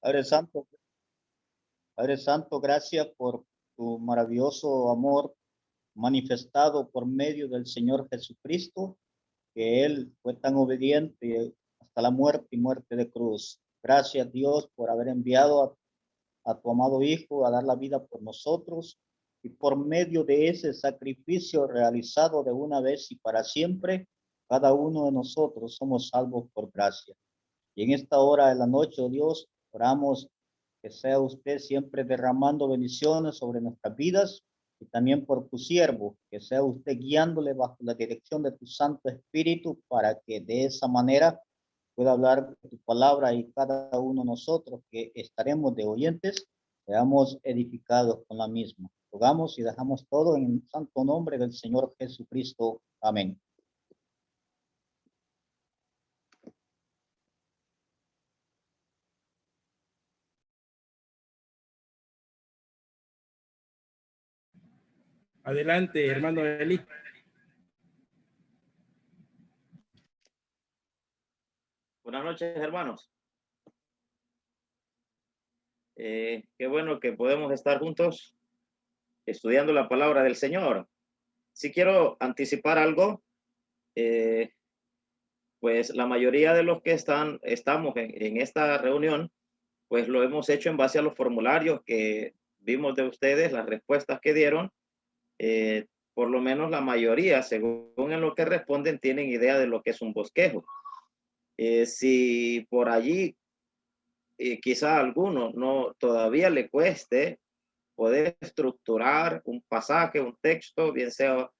Padre Santo, Padre Santo, gracias por tu maravilloso amor manifestado por medio del Señor Jesucristo, que Él fue tan obediente hasta la muerte y muerte de cruz. Gracias, Dios, por haber enviado a tu amado Hijo a dar la vida por nosotros, y por medio de ese sacrificio realizado de una vez y para siempre, cada uno de nosotros somos salvos por gracia. Y en esta hora de la noche, oh Dios, oramos que sea usted siempre derramando bendiciones sobre nuestras vidas, y también por tu siervo, que sea usted guiándole bajo la dirección de tu Santo Espíritu, para que de esa manera pueda hablar tu palabra, y cada uno de nosotros que estaremos de oyentes seamos edificados con la misma. Rogamos y dejamos todo en el santo nombre del Señor Jesucristo. Amén. Adelante, hermano Eli. Buenas noches, hermanos. Qué bueno que podemos estar juntos estudiando la palabra del Señor. Si quiero anticipar algo, pues la mayoría de los que estamos en esta reunión, pues lo hemos hecho en base a los formularios que vimos de ustedes, las respuestas que dieron. Por lo menos la mayoría, según en lo que responden, tienen idea de lo que es un bosquejo. Si por allí quizá a alguno no todavía le cueste poder estructurar un pasaje, un texto, bien sea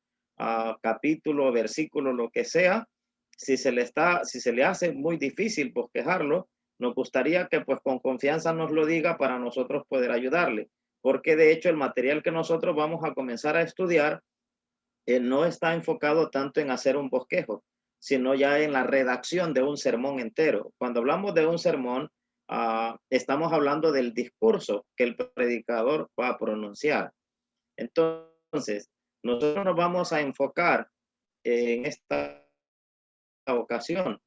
capítulo, versículo, lo que sea, si se le hace muy difícil bosquejarlo, nos gustaría que pues con confianza nos lo diga para nosotros poder ayudarle, porque de hecho el material que nosotros vamos a comenzar a estudiar no está enfocado tanto en hacer un bosquejo, sino ya en la redacción de un sermón entero. Cuando hablamos de un sermón, estamos hablando del discurso que el predicador va a pronunciar. Entonces, nosotros nos vamos a enfocar en esta ocasión.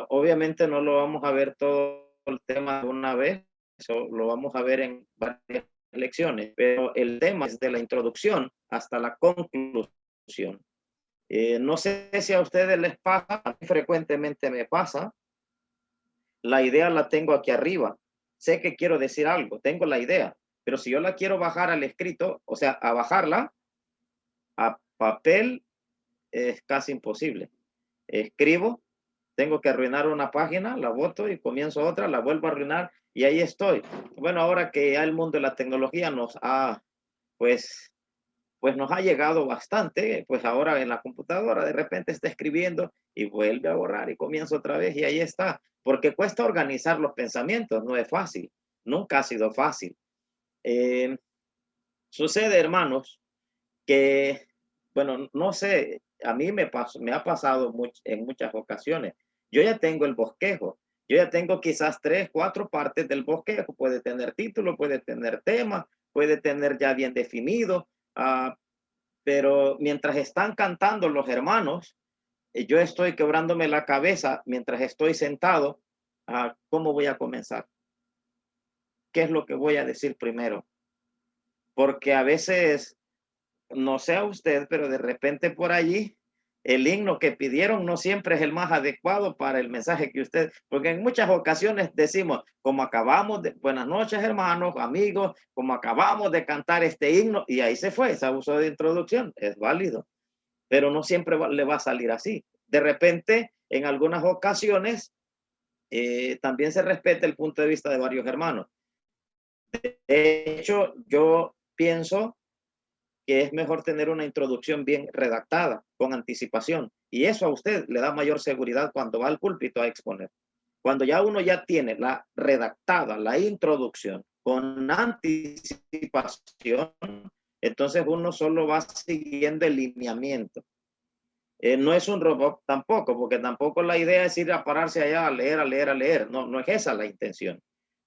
Obviamente no lo vamos a ver todo el tema de una vez, eso lo vamos a ver en varias lecciones, pero el tema es de la introducción hasta la conclusión. No sé si a ustedes les pasa, a mí frecuentemente me pasa, la idea la tengo aquí arriba, sé que quiero decir algo, tengo la idea, pero si yo la quiero bajar al escrito, o sea, a bajarla a papel, es casi imposible. Escribo, tengo que arruinar una página, la boto y comienzo otra, la vuelvo a arruinar y ahí estoy. Bueno, ahora que ya el mundo de la tecnología nos ha, pues nos ha llegado bastante, pues ahora en la computadora de repente está escribiendo y vuelve a borrar y comienza otra vez y ahí está, porque cuesta organizar los pensamientos, no es fácil, nunca ha sido fácil. Sucede, hermanos, que, bueno, no sé, a mí me ha pasado en muchas ocasiones. Yo ya tengo el bosquejo, yo ya tengo quizás 3, 4 partes del bosquejo, puede tener título, puede tener tema, puede tener ya bien definido, pero mientras están cantando los hermanos, yo estoy quebrándome la cabeza mientras estoy sentado, ¿cómo voy a comenzar? ¿Qué es lo que voy a decir primero? Porque a veces, no sé a usted, pero de repente por allí el himno que pidieron no siempre es el más adecuado para el mensaje que usted, porque en muchas ocasiones decimos, como acabamos de, buenas noches hermanos, amigos, como acabamos de cantar este himno, y ahí se fue, ese uso de introducción, es válido, pero no siempre le va a salir así. De repente, en algunas ocasiones, también se respeta el punto de vista de varios hermanos. De hecho, yo pienso que es mejor tener una introducción bien redactada, con anticipación. Y eso a usted le da mayor seguridad cuando va al púlpito a exponer. Cuando ya uno ya tiene la redactada, la introducción, con anticipación, entonces uno solo va siguiendo el lineamiento. No es un robot tampoco, porque tampoco la idea es ir a pararse allá a leer, a leer, a leer. No, no es esa la intención.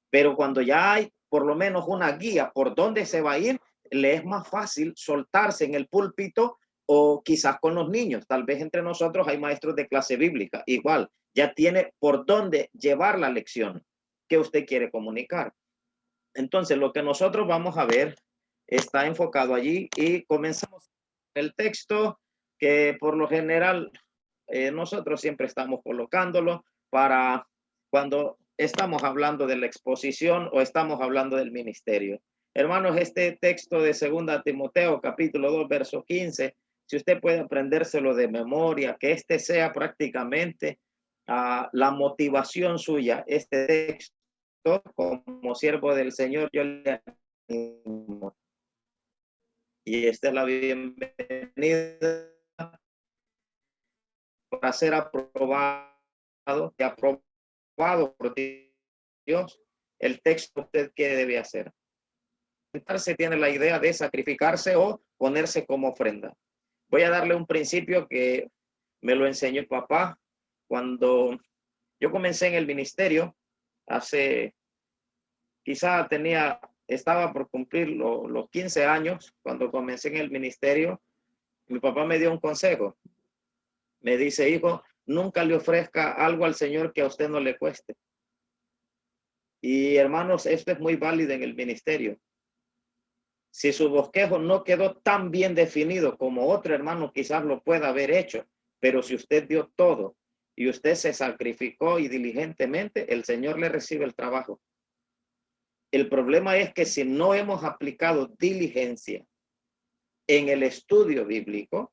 Pero cuando ya hay por lo menos una guía por dónde se va a ir, le es más fácil soltarse en el púlpito o quizás con los niños. Tal vez entre nosotros hay maestros de clase bíblica. Igual, ya tiene por dónde llevar la lección. que usted quiere comunicar. Entonces, lo que nosotros vamos a ver está enfocado allí y comenzamos el texto que por lo general nosotros siempre estamos colocándolo para cuando estamos hablando de la exposición o estamos hablando del ministerio. Hermanos, este texto de 2 Timoteo, capítulo 2, verso 15, si usted puede aprendérselo de memoria, que este sea prácticamente la motivación suya, este texto, como siervo del Señor, yo le animo. Y esta es la bienvenida para ser aprobado y aprobado por Dios el texto usted que debe hacer. Se tiene la idea de sacrificarse o ponerse como ofrenda. Voy a darle un principio que me lo enseñó el papá cuando yo comencé en el ministerio hace, quizá estaba por cumplir los 15 años cuando comencé en el ministerio. Mi papá me dio un consejo. Me dice, hijo, nunca le ofrezca algo al Señor que a usted no le cueste. Y hermanos, esto es muy válido en el ministerio. Si su bosquejo no quedó tan bien definido como otro hermano quizás lo pueda haber hecho, pero si usted dio todo y usted se sacrificó y diligentemente, el Señor le recibe el trabajo. El problema es que si no hemos aplicado diligencia en el estudio bíblico,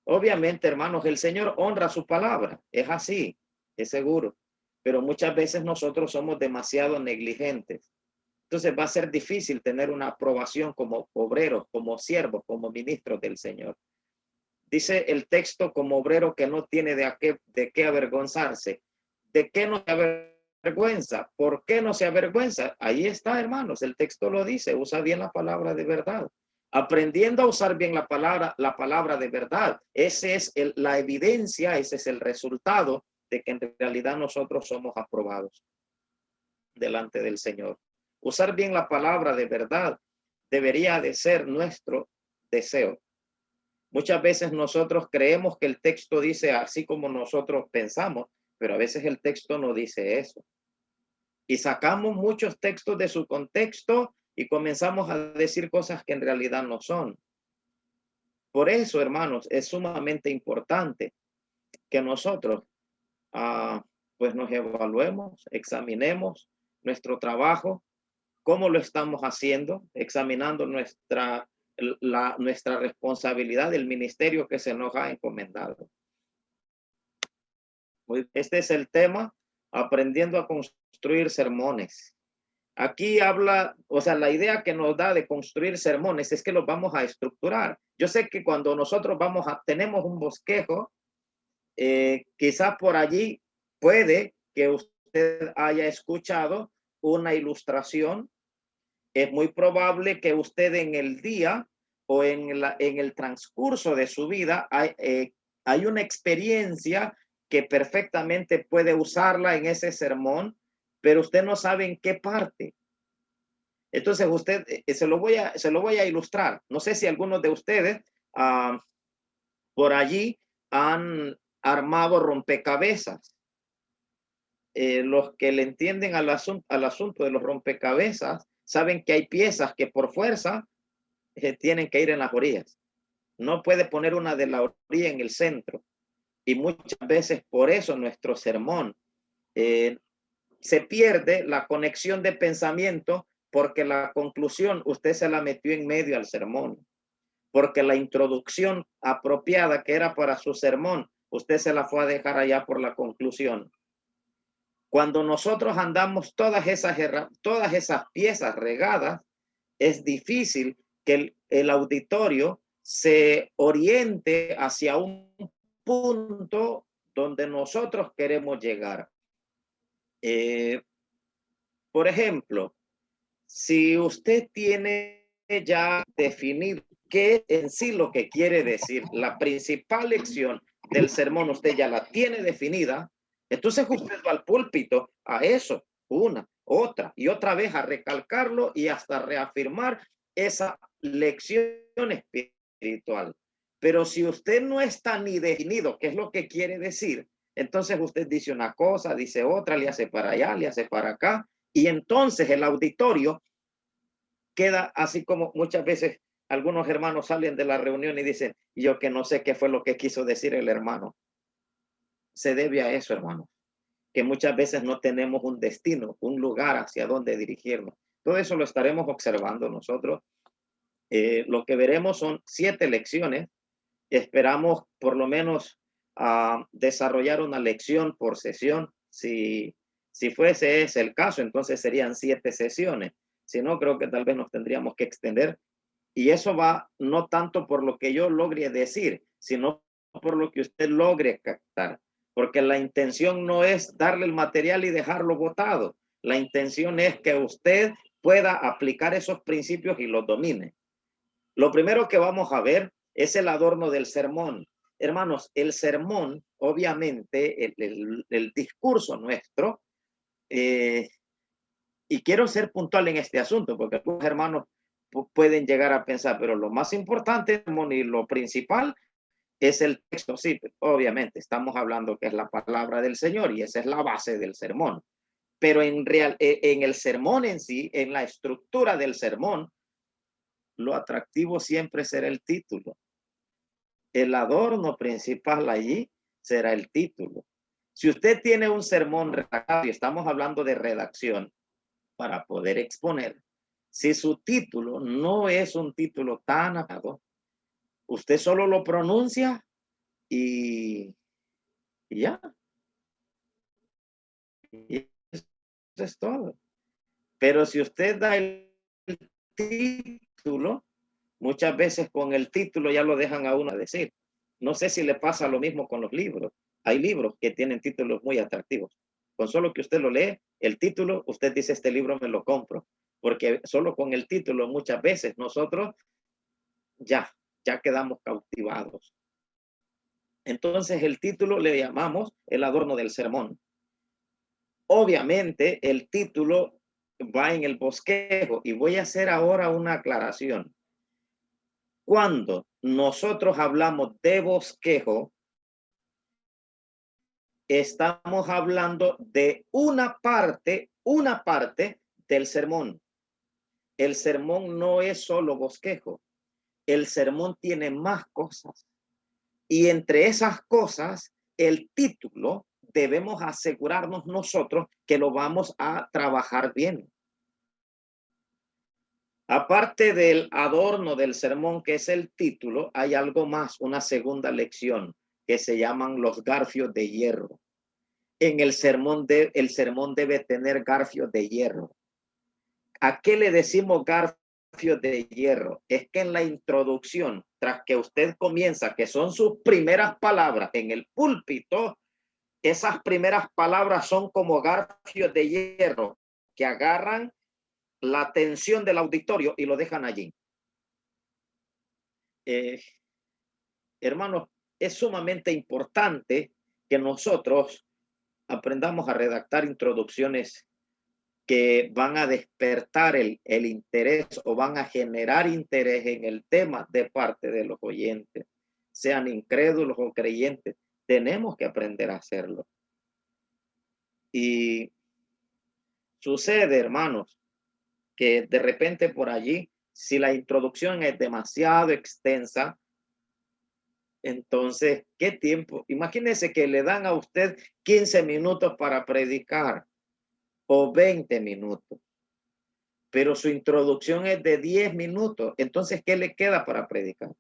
obviamente, hermanos, el Señor honra su palabra. Es así, es seguro. Pero muchas veces nosotros somos demasiado negligentes. Entonces va a ser difícil tener una aprobación como obreros, como siervos, como ministros del Señor. Dice el texto como obrero que no tiene de qué avergonzarse. ¿De qué no se avergüenza? ¿Por qué no se avergüenza? Ahí está, hermanos. El texto lo dice. Usa bien la palabra de verdad. Aprendiendo a usar bien la palabra de verdad. Esa es la evidencia, ese es el resultado de que en realidad nosotros somos aprobados delante del Señor. Usar bien la palabra de verdad debería de ser nuestro deseo. Muchas veces nosotros creemos que el texto dice así como nosotros pensamos, pero a veces el texto no dice eso. Y sacamos muchos textos de su contexto y comenzamos a decir cosas que en realidad no son. Por eso, hermanos, es sumamente importante que nosotros pues nos evaluemos, examinemos nuestro trabajo, cómo lo estamos haciendo, examinando nuestra responsabilidad del ministerio que se nos ha encomendado. Este es el tema, aprendiendo a construir sermones. Aquí habla, o sea, la idea que nos da de construir sermones es que los vamos a estructurar. Yo sé que cuando nosotros tenemos un bosquejo, quizás por allí puede que usted haya escuchado una ilustración. Es muy probable que usted en el día o en el transcurso de su vida hay una experiencia que perfectamente puede usarla en ese sermón, pero usted no sabe en qué parte. Entonces usted, se lo voy a ilustrar. No sé si algunos de ustedes por allí han armado rompecabezas. Los que le entienden al asunto de los rompecabezas saben que hay piezas que por fuerza tienen que ir en las orillas. No puede poner una de la orilla en el centro. Y muchas veces por eso nuestro sermón se pierde la conexión de pensamiento, porque la conclusión usted se la metió en medio al sermón. Porque la introducción apropiada que era para su sermón, usted se la fue a dejar allá por la conclusión. Cuando nosotros andamos todas esas piezas regadas, es difícil que el auditorio se oriente hacia un punto donde nosotros queremos llegar. Por ejemplo, si usted tiene ya definido qué en sí lo que quiere decir, la principal lección del sermón, usted ya la tiene definida, entonces usted va al púlpito a eso, una, otra y otra vez a recalcarlo y hasta reafirmar esa lección espiritual. Pero si usted no está ni definido qué es lo que quiere decir, Entonces usted dice una cosa, dice otra, le hace para allá, le hace para acá. Y entonces el auditorio queda así como muchas veces algunos hermanos salen de la reunión y dicen, yo que no sé qué fue lo que quiso decir el hermano. Se debe a eso, hermano, que muchas veces no tenemos un destino, un lugar hacia donde dirigirnos. Todo eso lo estaremos observando nosotros. Lo que veremos son 7 lecciones. Esperamos por lo menos desarrollar una lección por sesión. Si fuese ese el caso, entonces serían 7 sesiones. Si no, creo que tal vez nos tendríamos que extender. Y eso va no tanto por lo que yo logre decir, sino por lo que usted logre captar. Porque la intención no es darle el material y dejarlo botado. La intención es que usted pueda aplicar esos principios y los domine. Lo primero que vamos a ver es el adorno del sermón. Hermanos, el sermón, obviamente, el discurso nuestro, y quiero ser puntual en este asunto, porque algunos hermanos pueden llegar a pensar, pero lo más importante y lo principal es el texto. Sí, obviamente, estamos hablando que es la palabra del Señor y esa es la base del sermón. Pero en el sermón en sí, en la estructura del sermón, lo atractivo siempre será el título. El adorno principal allí será el título. Si usted tiene un sermón redactado, y estamos hablando de redacción para poder exponer, si su título no es un título tan amado, usted solo lo pronuncia y ya. Y eso es todo. Pero si usted da el título, muchas veces con el título ya lo dejan a uno a decir. No sé si le pasa lo mismo con los libros. Hay libros que tienen títulos muy atractivos. Con solo que usted lo lee, el título, usted dice, este libro me lo compro. Porque solo con el título muchas veces nosotros ya quedamos cautivados. Entonces el título le llamamos el adorno del sermón. Obviamente el título va en el bosquejo y voy a hacer ahora una aclaración. Cuando nosotros hablamos de bosquejo, estamos hablando de una parte del sermón. El sermón no es solo bosquejo. El sermón tiene más cosas. Y entre esas cosas, el título, debemos asegurarnos nosotros que lo vamos a trabajar bien. Aparte del adorno del sermón, que es el título, hay algo más, una segunda lección, que se llaman los garfios de hierro. En el sermón debe tener garfios de hierro. ¿A qué le decimos garfios de hierro? Es que en la introducción, tras que usted comienza, que son sus primeras palabras en el púlpito, esas primeras palabras son como garfios de hierro que agarran la atención del auditorio y lo dejan allí. Hermanos, es sumamente importante que nosotros aprendamos a redactar introducciones que van a despertar el interés o van a generar interés en el tema de parte de los oyentes, sean incrédulos o creyentes. Tenemos que aprender a hacerlo. Y sucede, hermanos, que de repente por allí, si la introducción es demasiado extensa, entonces, ¿qué tiempo? Imagínense que le dan a usted 15 minutos para predicar o 20 minutos, pero su introducción es de 10 minutos. Entonces, ¿qué le queda para predicar?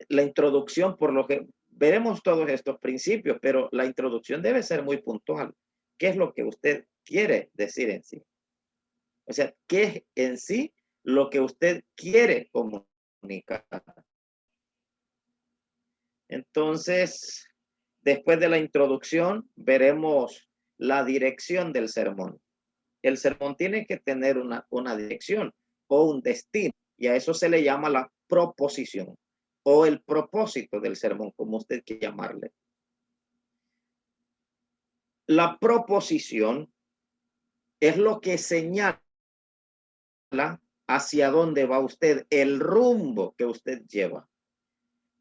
La introducción, por lo que veremos todos estos principios, pero la introducción debe ser muy puntual. ¿Qué es lo que usted quiere decir en sí? O sea, ¿qué es en sí lo que usted quiere comunicar? Entonces, después de la introducción, veremos la dirección del sermón. El sermón tiene que tener una dirección o un destino, y a eso se le llama la proposición o el propósito del sermón, como usted quiera llamarle. La proposición es lo que señala hacia dónde va usted, el rumbo que usted lleva.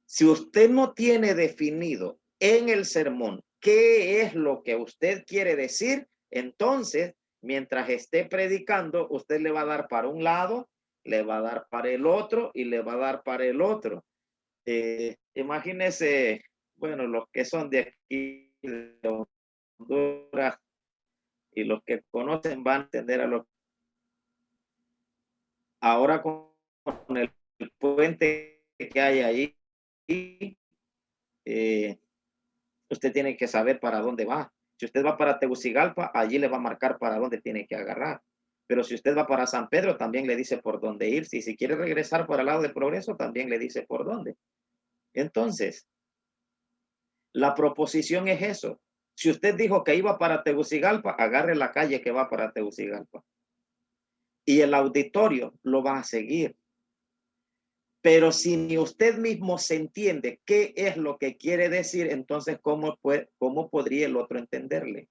Si usted no tiene definido en el sermón qué es lo que usted quiere decir, entonces, mientras esté predicando, usted le va a dar para un lado, le va a dar para el otro y le va a dar para el otro. Imagínese, bueno, los que son de aquí, de Honduras, y los que conocen van a entender a lo. Ahora con el puente que hay ahí, usted tiene que saber para dónde va. Si usted va para Tegucigalpa, allí le va a marcar para dónde tiene que agarrar. Pero si usted va para San Pedro, también le dice por dónde ir. Si quiere regresar para el lado de Progreso, también le dice por dónde. Entonces, la proposición es eso. Si usted dijo que iba para Tegucigalpa, agarre la calle que va para Tegucigalpa. Y el auditorio lo va a seguir. Pero si ni usted mismo se entiende qué es lo que quiere decir, entonces ¿cómo podría el otro entenderle?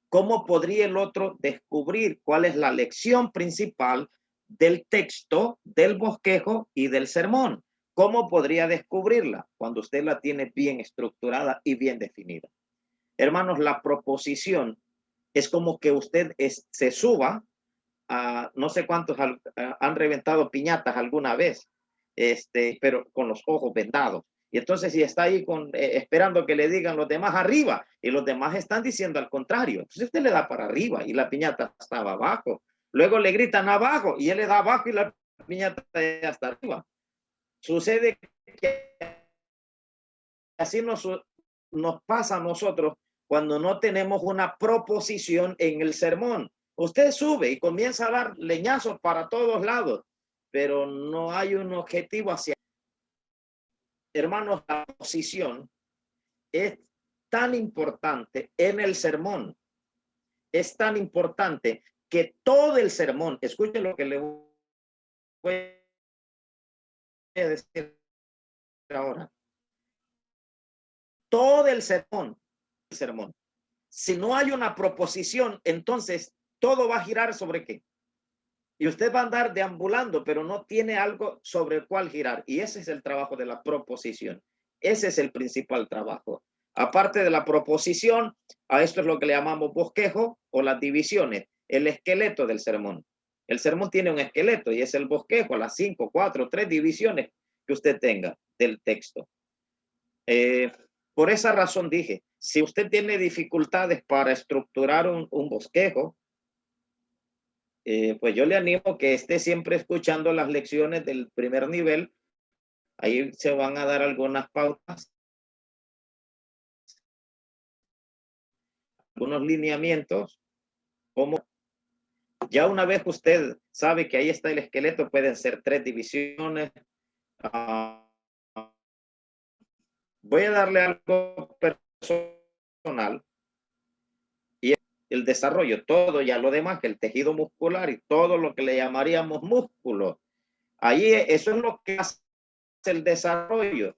¿Cómo podría el otro descubrir cuál es la lección principal del texto, del bosquejo y del sermón? ¿Cómo podría descubrirla cuando usted la tiene bien estructurada y bien definida? Hermanos, la proposición es como que usted se suba a, no sé cuántos han reventado piñatas alguna vez, pero con los ojos vendados. Y entonces si está ahí esperando que le digan los demás arriba y los demás están diciendo al contrario, entonces usted le da para arriba y la piñata estaba abajo. Luego le gritan abajo y él le da abajo y la piñata está arriba. Sucede que así nos pasa a nosotros cuando no tenemos una proposición en el sermón. Usted sube y comienza a dar leñazos para todos lados, pero no hay un objetivo hacia. Hermanos, la posición es tan importante en el sermón, es tan importante que todo el sermón, escuche lo que le voy a decir ahora, todo el sermón, si no hay una proposición, entonces todo va a girar sobre qué. Y usted va a andar deambulando, pero no tiene algo sobre el cual girar. Y ese es el trabajo de la proposición. Ese es el principal trabajo. Aparte de la proposición, a esto es lo que le llamamos bosquejo o las divisiones, el esqueleto del sermón. El sermón tiene un esqueleto y es el bosquejo, las 5, 4, 3 divisiones que usted tenga del texto. Por esa razón dije, si usted tiene dificultades para estructurar un bosquejo, pues yo le animo que esté siempre escuchando las lecciones del primer nivel. Ahí se van a dar algunas pautas, algunos lineamientos, como ya una vez usted sabe que ahí está el esqueleto, pueden ser 3 divisiones. Voy a darle algo personal y el desarrollo, todo ya lo demás, el tejido muscular y todo lo que le llamaríamos músculo. Ahí eso es lo que hace el desarrollo.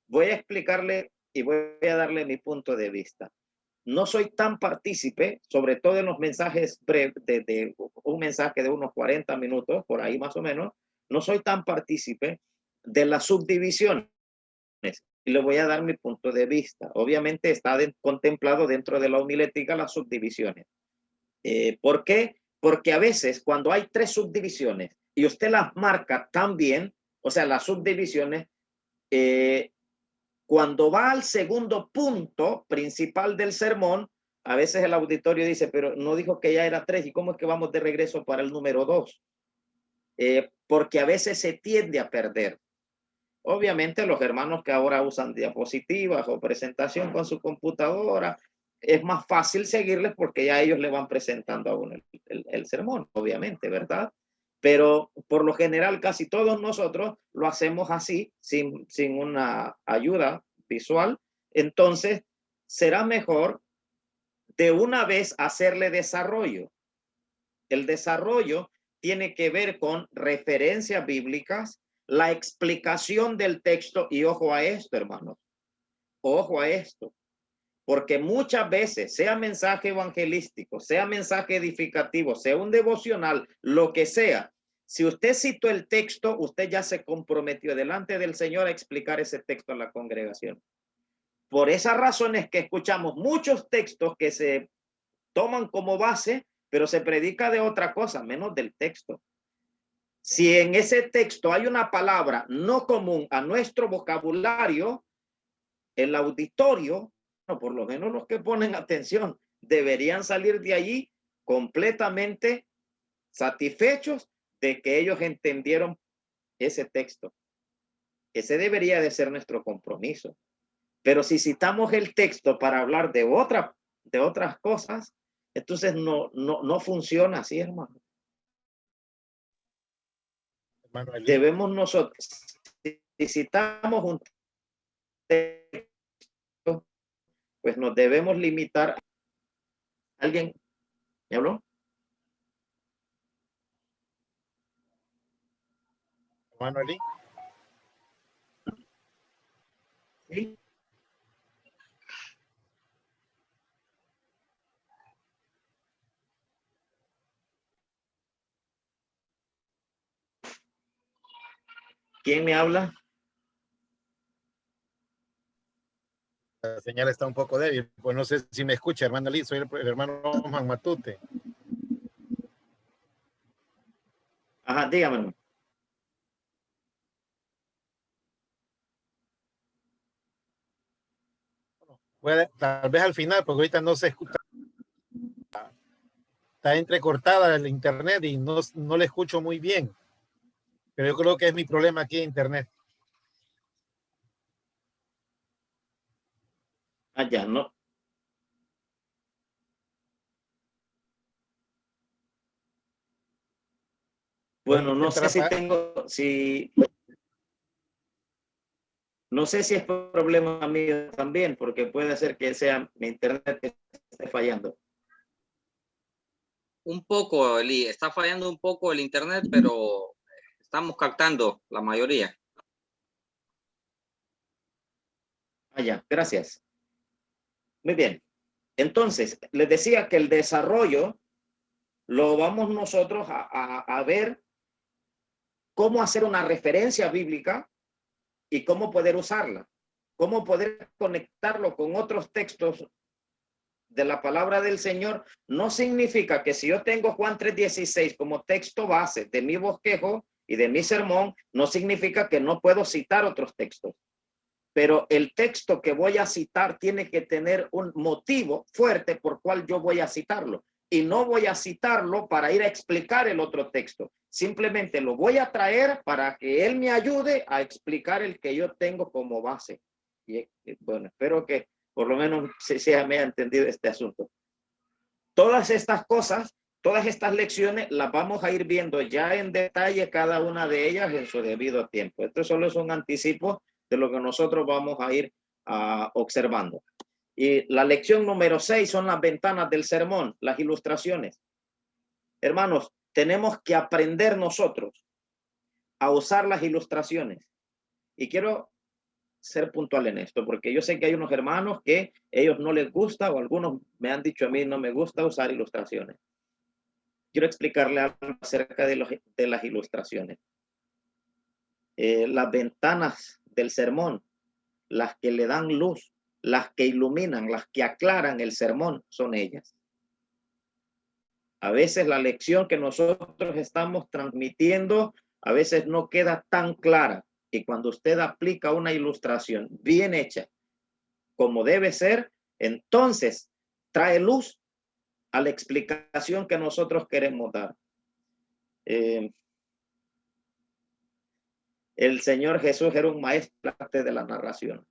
Voy a explicarle y voy a darle mi punto de vista. No soy tan partícipe, sobre todo en los mensajes breves, de un mensaje de unos 40 minutos, por ahí más o menos, no soy tan partícipe de las subdivisiones. Y le voy a dar mi punto de vista. Obviamente está contemplado dentro de la homilética las subdivisiones. ¿Por qué? Porque a veces cuando hay 3 subdivisiones y usted las marca tan bien, o sea, las subdivisiones, cuando va al segundo punto principal del sermón, a veces el auditorio dice, pero no dijo que ya era 3, ¿y cómo es que vamos de regreso para el número 2? Porque a veces se tiende a perder. Obviamente los hermanos que ahora usan diapositivas o presentación con su computadora, es más fácil seguirles porque ya ellos le van presentando a uno el sermón, obviamente, ¿verdad? Pero por lo general casi todos nosotros lo hacemos así, sin una ayuda visual. Entonces, será mejor de una vez hacerle desarrollo. El desarrollo tiene que ver con referencias bíblicas, la explicación del texto, y ojo a esto, hermanos, ojo a esto, porque muchas veces, sea mensaje evangelístico, sea mensaje edificativo, sea un devocional, lo que sea, si usted citó el texto, usted ya se comprometió delante del Señor a explicar ese texto a la congregación. Por esa razón es que escuchamos muchos textos que se toman como base, pero se predica de otra cosa, menos del texto. Si en ese texto hay una palabra no común a nuestro vocabulario, el auditorio, o por lo menos los que ponen atención, deberían salir de allí completamente satisfechos de que ellos entendieron ese texto. Ese debería de ser nuestro compromiso. Pero si citamos el texto para hablar de otras cosas, entonces no funciona así, hermano. Hermano Eli. Debemos nosotros, si citamos un texto, pues nos debemos limitar. ¿Alguien me habló? Hermano Eli. Sí. ¿Quién me habla? La señal está un poco débil. Pues no sé si me escucha, hermano Eli. Soy el hermano Juan Matute. Ajá, dígame. Tal vez al final, porque ahorita no se escucha. Está entrecortada el internet y no le escucho muy bien. Pero yo creo que es mi problema aquí en internet. Allá, no. Bueno, no sé no sé si es problema mío también, porque puede ser que sea mi internet que esté fallando. Un poco, Eli, está fallando un poco el internet, pero estamos captando la mayoría. Allá, gracias. Muy bien. Entonces, les decía que el desarrollo lo vamos nosotros a ver cómo hacer una referencia bíblica y cómo poder usarla, cómo poder conectarlo con otros textos de la palabra del Señor. No significa que si yo tengo Juan 3:16 como texto base de mi bosquejo y de mi sermón, no significa que no puedo citar otros textos. Pero el texto que voy a citar tiene que tener un motivo fuerte por cual yo voy a citarlo. Y no voy a citarlo para ir a explicar el otro texto. Simplemente lo voy a traer para que él me ayude a explicar el que yo tengo como base. Y bueno, espero que por lo menos se me ha entendido este asunto. Todas estas cosas, todas estas lecciones las vamos a ir viendo ya en detalle cada una de ellas en su debido tiempo. Esto solo es un anticipo de lo que nosotros vamos a ir observando. Y la lección número 6 son las ventanas del sermón, las ilustraciones. Hermanos, tenemos que aprender nosotros a usar las ilustraciones. Y quiero ser puntual en esto, porque yo sé que hay unos hermanos que ellos no les gusta, o algunos me han dicho a mí no me gusta usar ilustraciones. Quiero explicarle algo acerca de las ilustraciones. Las ventanas del sermón, las que le dan luz, las que iluminan, las que aclaran el sermón, son ellas. A veces la lección que nosotros estamos transmitiendo a veces no queda tan clara, y cuando usted aplica una ilustración bien hecha, como debe ser, entonces trae luz a la explicación que nosotros queremos dar. El Señor Jesús era un maestro de la narración.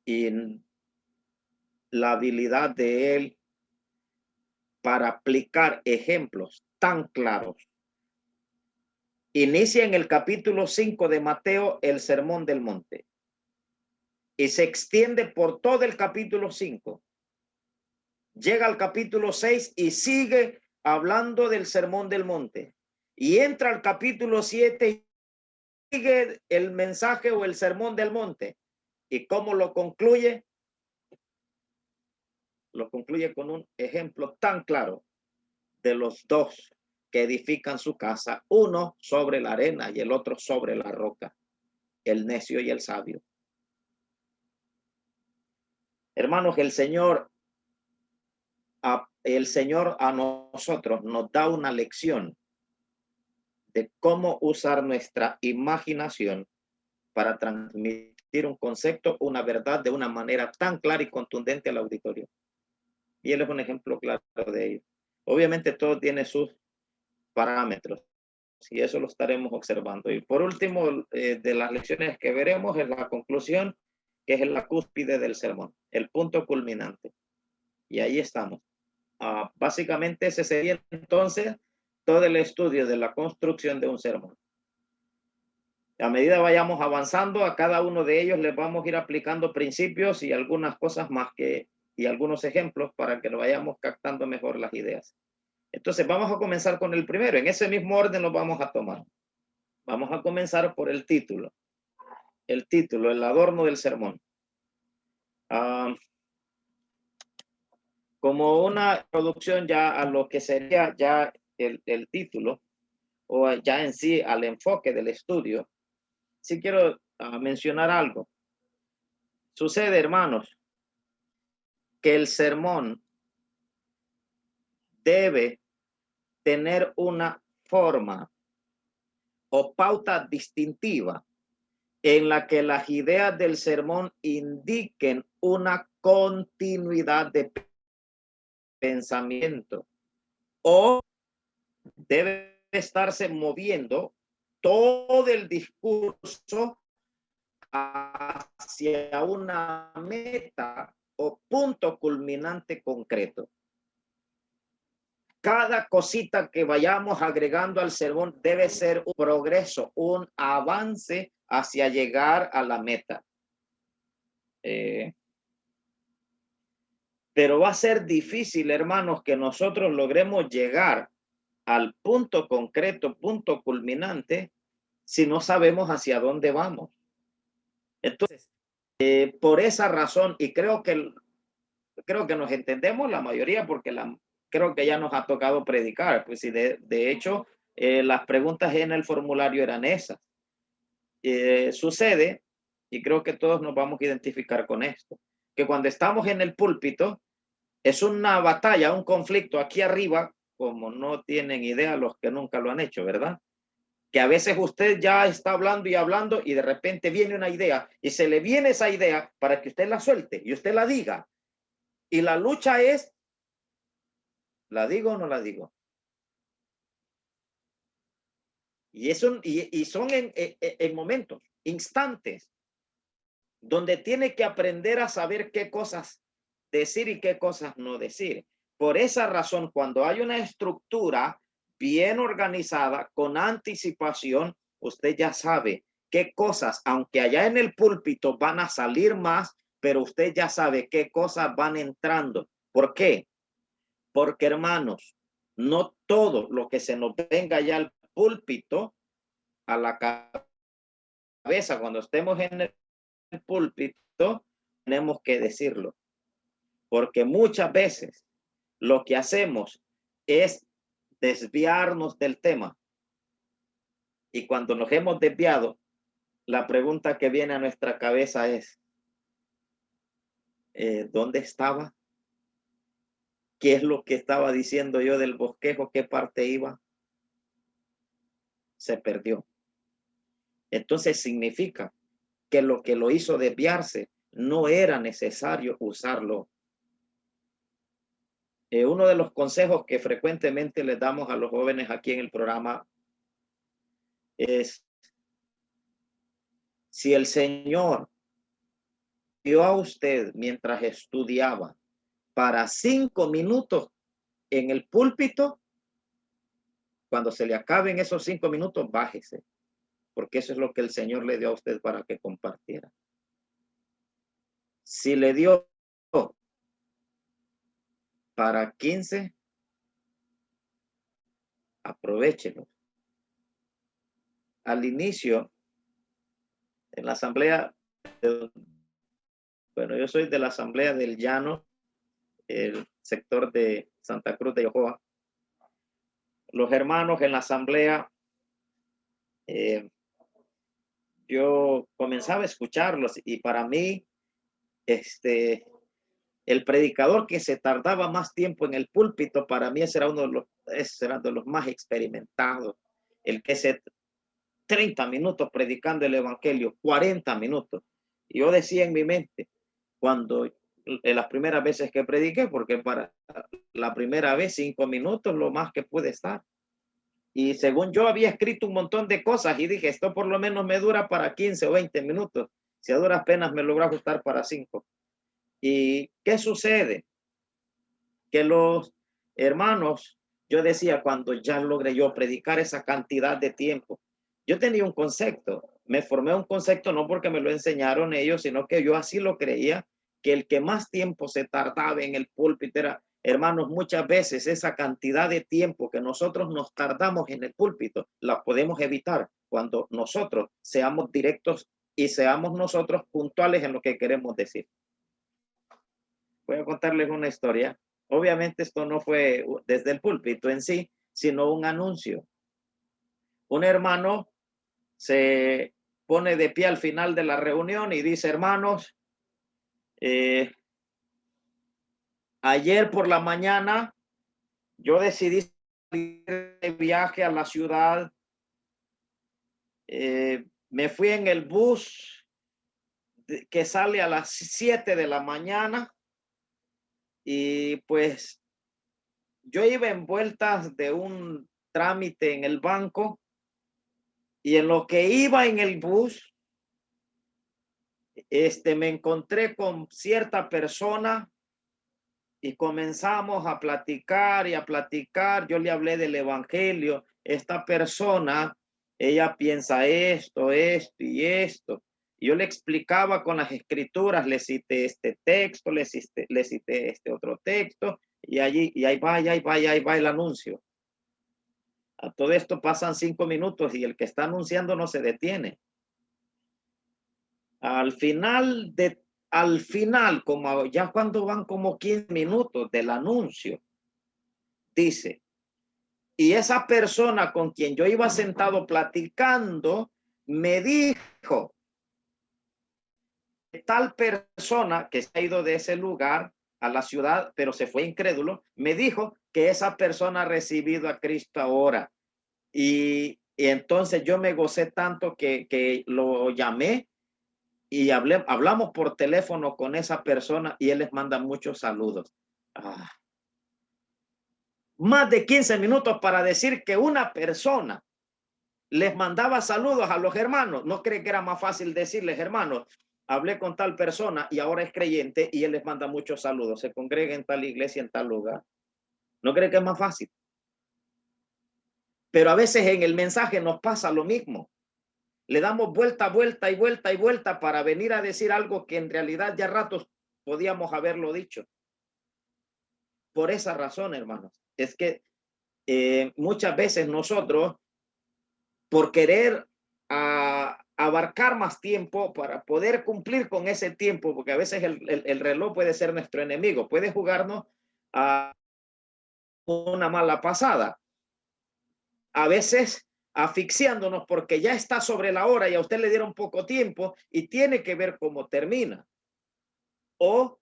Y la habilidad de él para aplicar ejemplos tan claros. Inicia en el capítulo 5 de Mateo el Sermón del Monte y se extiende por todo el capítulo 5. Llega al capítulo 6 y sigue hablando del Sermón del Monte. Y entra al capítulo 7 y sigue el mensaje o el Sermón del Monte. ¿Y cómo lo concluye? Lo concluye con un ejemplo tan claro de los dos que edifican su casa, uno sobre la arena y el otro sobre la roca, el necio y el sabio. Hermanos, el Señor a nosotros nos da una lección de cómo usar nuestra imaginación para transmitir un concepto, una verdad de una manera tan clara y contundente al auditorio. Y él es un ejemplo claro de ello. Obviamente todo tiene sus parámetros y eso lo estaremos observando. Y por último, de las lecciones que veremos es la conclusión, que es la cúspide del sermón, el punto culminante. Y ahí estamos. Básicamente ese sería entonces todo el estudio de la construcción de un sermón. A medida vayamos avanzando, a cada uno de ellos les vamos a ir aplicando principios y algunas cosas más y algunos ejemplos para que lo vayamos captando mejor las ideas. Entonces vamos a comenzar con el primero. En ese mismo orden lo vamos a tomar. Vamos a comenzar por el título. El título, el adorno del sermón. Como una introducción ya a lo que sería ya el título o ya en sí al enfoque del estudio, sí quiero mencionar algo. Sucede, hermanos, que el sermón debe tener una forma o pauta distintiva en la que las ideas del sermón indiquen una continuidad de pensamiento o debe estarse moviendo todo el discurso hacia una meta o punto culminante concreto. Cada cosita que vayamos agregando al sermón debe ser un progreso, un avance hacia llegar a la meta. Pero va a ser difícil, hermanos, que nosotros logremos llegar al punto concreto, punto culminante, si no sabemos hacia dónde vamos. Entonces, por esa razón, y creo que nos entendemos la mayoría, porque creo que ya nos ha tocado predicar, pues sí, de hecho, las preguntas en el formulario eran esas. Sucede, y creo que todos nos vamos a identificar con esto, que cuando estamos en el púlpito, es una batalla, un conflicto aquí arriba, como no tienen idea los que nunca lo han hecho, ¿verdad? Que a veces usted ya está hablando y de repente viene una idea y se le viene esa idea para que usted la suelte y usted la diga. Y la lucha es, ¿la digo o no la digo? Y son en momentos, instantes, donde tiene que aprender a saber qué cosas decir y qué cosas no decir. Por esa razón, cuando hay una estructura bien organizada, con anticipación, usted ya sabe qué cosas, aunque allá en el púlpito van a salir más, pero usted ya sabe qué cosas van entrando. ¿Por qué? Porque, hermanos, no todo lo que se nos venga ya al púlpito, a la cabeza, cuando estemos en el púlpito, tenemos que decirlo. Porque muchas veces lo que hacemos es desviarnos del tema. Y cuando nos hemos desviado, la pregunta que viene a nuestra cabeza es, ¿dónde estaba? ¿Qué es lo que estaba diciendo yo del bosquejo? ¿Qué parte iba? Se perdió. Entonces significa que lo que lo hizo desviarse no era necesario usarlo. Uno de los consejos que frecuentemente les damos a los jóvenes aquí en el programa es, si el Señor dio a usted mientras estudiaba para 5 minutos en el púlpito, cuando se le acaben esos 5 minutos, bájese, porque eso es lo que el Señor le dio a usted para que compartiera. Si le dio para 15, aprovéchelo. Al inicio, en la asamblea, bueno, yo soy de la asamblea del Llano, el sector de Santa Cruz de Yojoa. Los hermanos en la asamblea, yo comenzaba a escucharlos y para mí, el predicador que se tardaba más tiempo en el púlpito, para mí ese era uno de los más experimentados. El que se 30 minutos predicando el evangelio, 40 minutos. Y yo decía en mi mente, cuando en las primeras veces que prediqué, porque para la primera vez 5 minutos lo más que pude estar. Y según yo había escrito un montón de cosas y dije, esto por lo menos me dura para 15 o 20 minutos. Si a duras penas me logro ajustar para 5. ¿Y qué sucede? Que los hermanos, yo decía, cuando ya logré yo predicar esa cantidad de tiempo, yo tenía un concepto, me formé un concepto no porque me lo enseñaron ellos, sino que yo así lo creía, que el que más tiempo se tardaba en el púlpito era, hermanos, muchas veces esa cantidad de tiempo que nosotros nos tardamos en el púlpito, la podemos evitar cuando nosotros seamos directos y seamos nosotros puntuales en lo que queremos decir. Voy a contarles una historia. Obviamente esto no fue desde el púlpito en sí, sino un anuncio. Un hermano se pone de pie al final de la reunión y dice, hermanos, ayer por la mañana yo decidí salir de viaje a la ciudad. Me fui en el bus que sale a las 7 de la mañana y pues yo iba en vueltas de un trámite en el banco y en lo que iba en el bus, me encontré con cierta persona y comenzamos a platicar y a platicar. Yo le hablé del evangelio. Esta persona, ella piensa esto y esto. Y yo le explicaba con las escrituras, le cité este texto, le cité este otro texto, y ahí va el anuncio. A todo esto pasan 5 minutos y el que está anunciando no se detiene. Al final, como ya cuando van como 15 minutos del anuncio, dice, y esa persona con quien yo iba sentado platicando, me dijo, tal persona que se ha ido de ese lugar a la ciudad, pero se fue incrédulo, me dijo que esa persona ha recibido a Cristo ahora. Y entonces yo me gocé tanto que lo llamé y hablamos por teléfono con esa persona y él les manda muchos saludos. Más de 15 minutos para decir que una persona les mandaba saludos a los hermanos. ¿No cree que era más fácil decirles, hermanos, hablé con tal persona y ahora es creyente y él les manda muchos saludos, se congrega en tal iglesia, en tal lugar? ¿No cree que es más fácil? Pero a veces en el mensaje nos pasa lo mismo. Le damos vuelta para venir a decir algo que en realidad ya ratos podíamos haberlo dicho. Por esa razón, hermanos, es que muchas veces nosotros, por querer abarcar más tiempo para poder cumplir con ese tiempo, porque a veces el reloj puede ser nuestro enemigo, puede jugarnos a una mala pasada. A veces asfixiándonos porque ya está sobre la hora y a usted le dieron poco tiempo y tiene que ver cómo termina. O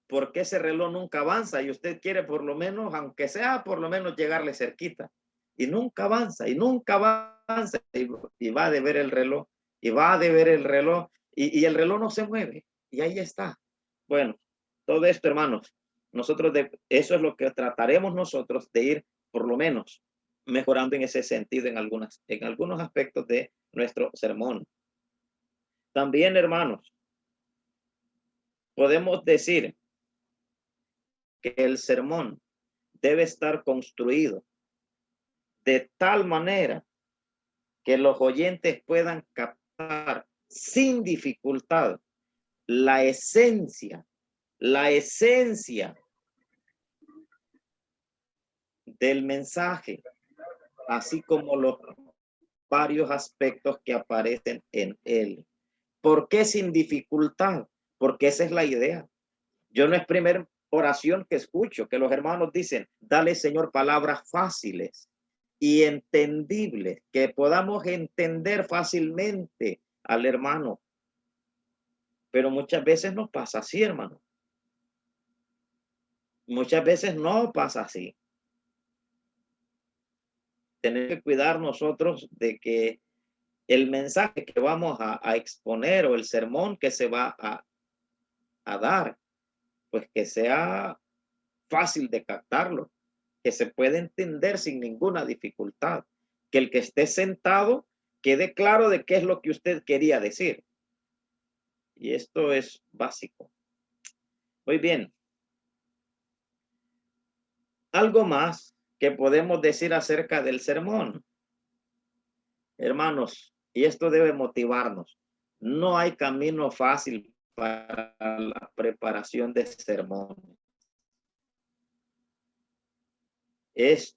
porque ese reloj nunca avanza y usted quiere por lo menos, aunque sea por lo menos llegarle cerquita. Y nunca avanza y va a deber el reloj y y el reloj no se mueve y ahí está. Bueno, todo esto, hermanos, eso es lo que trataremos nosotros de ir por lo menos mejorando en ese sentido en algunos aspectos de nuestro sermón. También, hermanos, podemos decir que el sermón debe estar construido de tal manera que los oyentes puedan captar sin dificultad la esencia del mensaje, así como los varios aspectos que aparecen en él. ¿Por qué sin dificultad? Porque esa es la idea. Yo no es primera oración que escucho, que los hermanos dicen, dale, Señor, palabras fáciles y entendibles, que podamos entender fácilmente al hermano. Pero muchas veces nos pasa así, hermano. muchas veces no pasa así. Tenemos que cuidar nosotros de que el mensaje que vamos a exponer o el sermón que se va a dar, pues que sea fácil de captarlo, que se pueda entender sin ninguna dificultad, que el que esté sentado quede claro de qué es lo que usted quería decir. Y esto es básico. Muy bien. Algo más que podemos decir acerca del sermón. Hermanos, y esto debe motivarnos. No hay camino fácil para la preparación de sermón. Es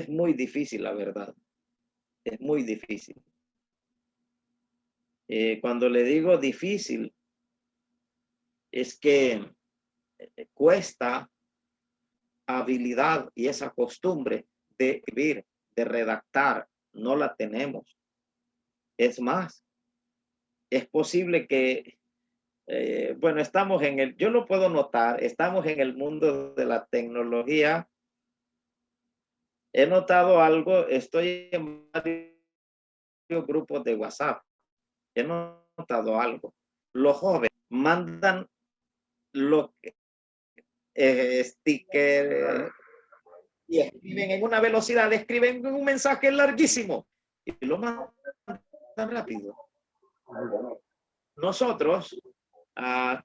muy difícil, la verdad. Es muy difícil. Cuando le digo difícil, es que cuesta habilidad y esa costumbre de escribir, de redactar, no la tenemos. Es más, es posible que, bueno, estamos en el, yo lo puedo notar, estamos en el mundo de la tecnología. He notado algo, estoy en varios grupos de WhatsApp. He notado algo. Los jóvenes mandan lo que sticker y escriben en una velocidad, escriben un mensaje larguísimo y lo mandan rápido. Nosotros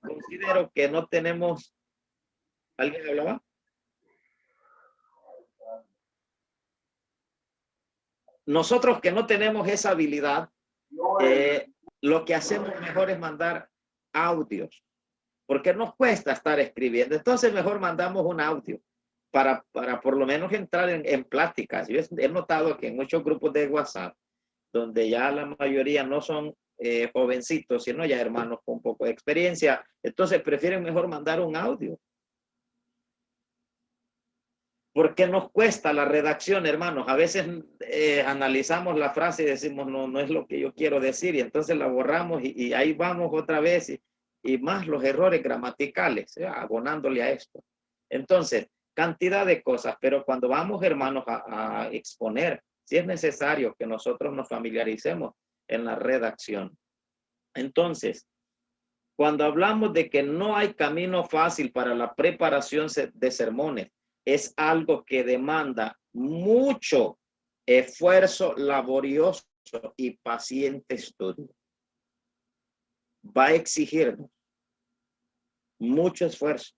considero que no tenemos. ¿Alguien hablaba? Nosotros que no tenemos esa habilidad, lo que hacemos mejor es mandar audios, porque nos cuesta estar escribiendo. Entonces mejor mandamos un audio para por lo menos entrar en pláticas. Yo he notado que en muchos grupos de WhatsApp, donde ya la mayoría no son jovencitos, sino ya hermanos con un poco de experiencia, entonces prefieren mejor mandar un audio. Porque nos cuesta la redacción, hermanos. A veces analizamos la frase y decimos, no es lo que yo quiero decir, y entonces la borramos y ahí vamos otra vez, y más los errores gramaticales, abonándole a esto. Entonces, cantidad de cosas, pero cuando vamos, hermanos, a exponer, si es necesario que nosotros nos familiaricemos en la redacción. Entonces, cuando hablamos de que no hay camino fácil para la preparación de sermones, es algo que demanda mucho esfuerzo laborioso y paciente estudio. Va a exigirnos mucho esfuerzo,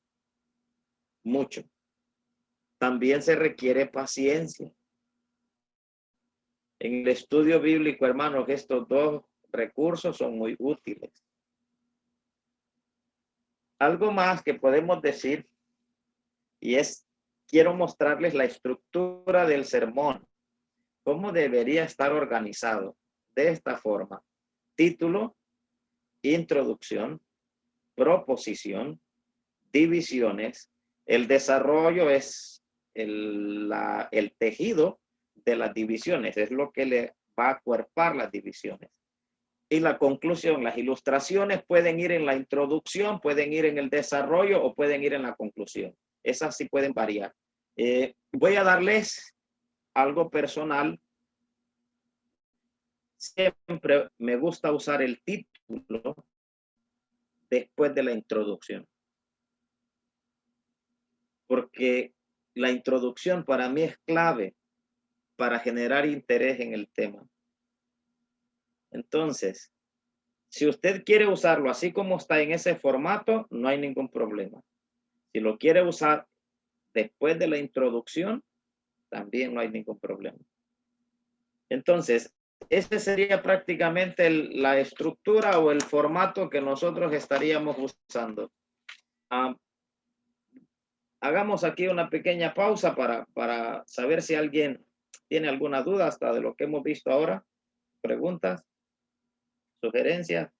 mucho. También se requiere paciencia. En el estudio bíblico, hermanos, estos dos recursos son muy útiles. Algo más que podemos decir, y quiero mostrarles la estructura del sermón, cómo debería estar organizado. De esta forma: título, introducción, proposición, divisiones. El desarrollo es el tejido de las divisiones, es lo que le va a acuerpar las divisiones. Y la conclusión, las ilustraciones pueden ir en la introducción, pueden ir en el desarrollo o pueden ir en la conclusión. Esas sí pueden variar. Voy a darles algo personal. Siempre me gusta usar el título después de la introducción, porque la introducción para mí es clave para generar interés en el tema. Entonces, si usted quiere usarlo así como está en ese formato, no hay ningún problema. Si lo quiere usar después de la introducción, también no hay ningún problema. Entonces, ese sería prácticamente la estructura o el formato que nosotros estaríamos usando. Hagamos aquí una pequeña pausa para saber si alguien tiene alguna duda hasta de lo que hemos visto ahora. Preguntas, sugerencias.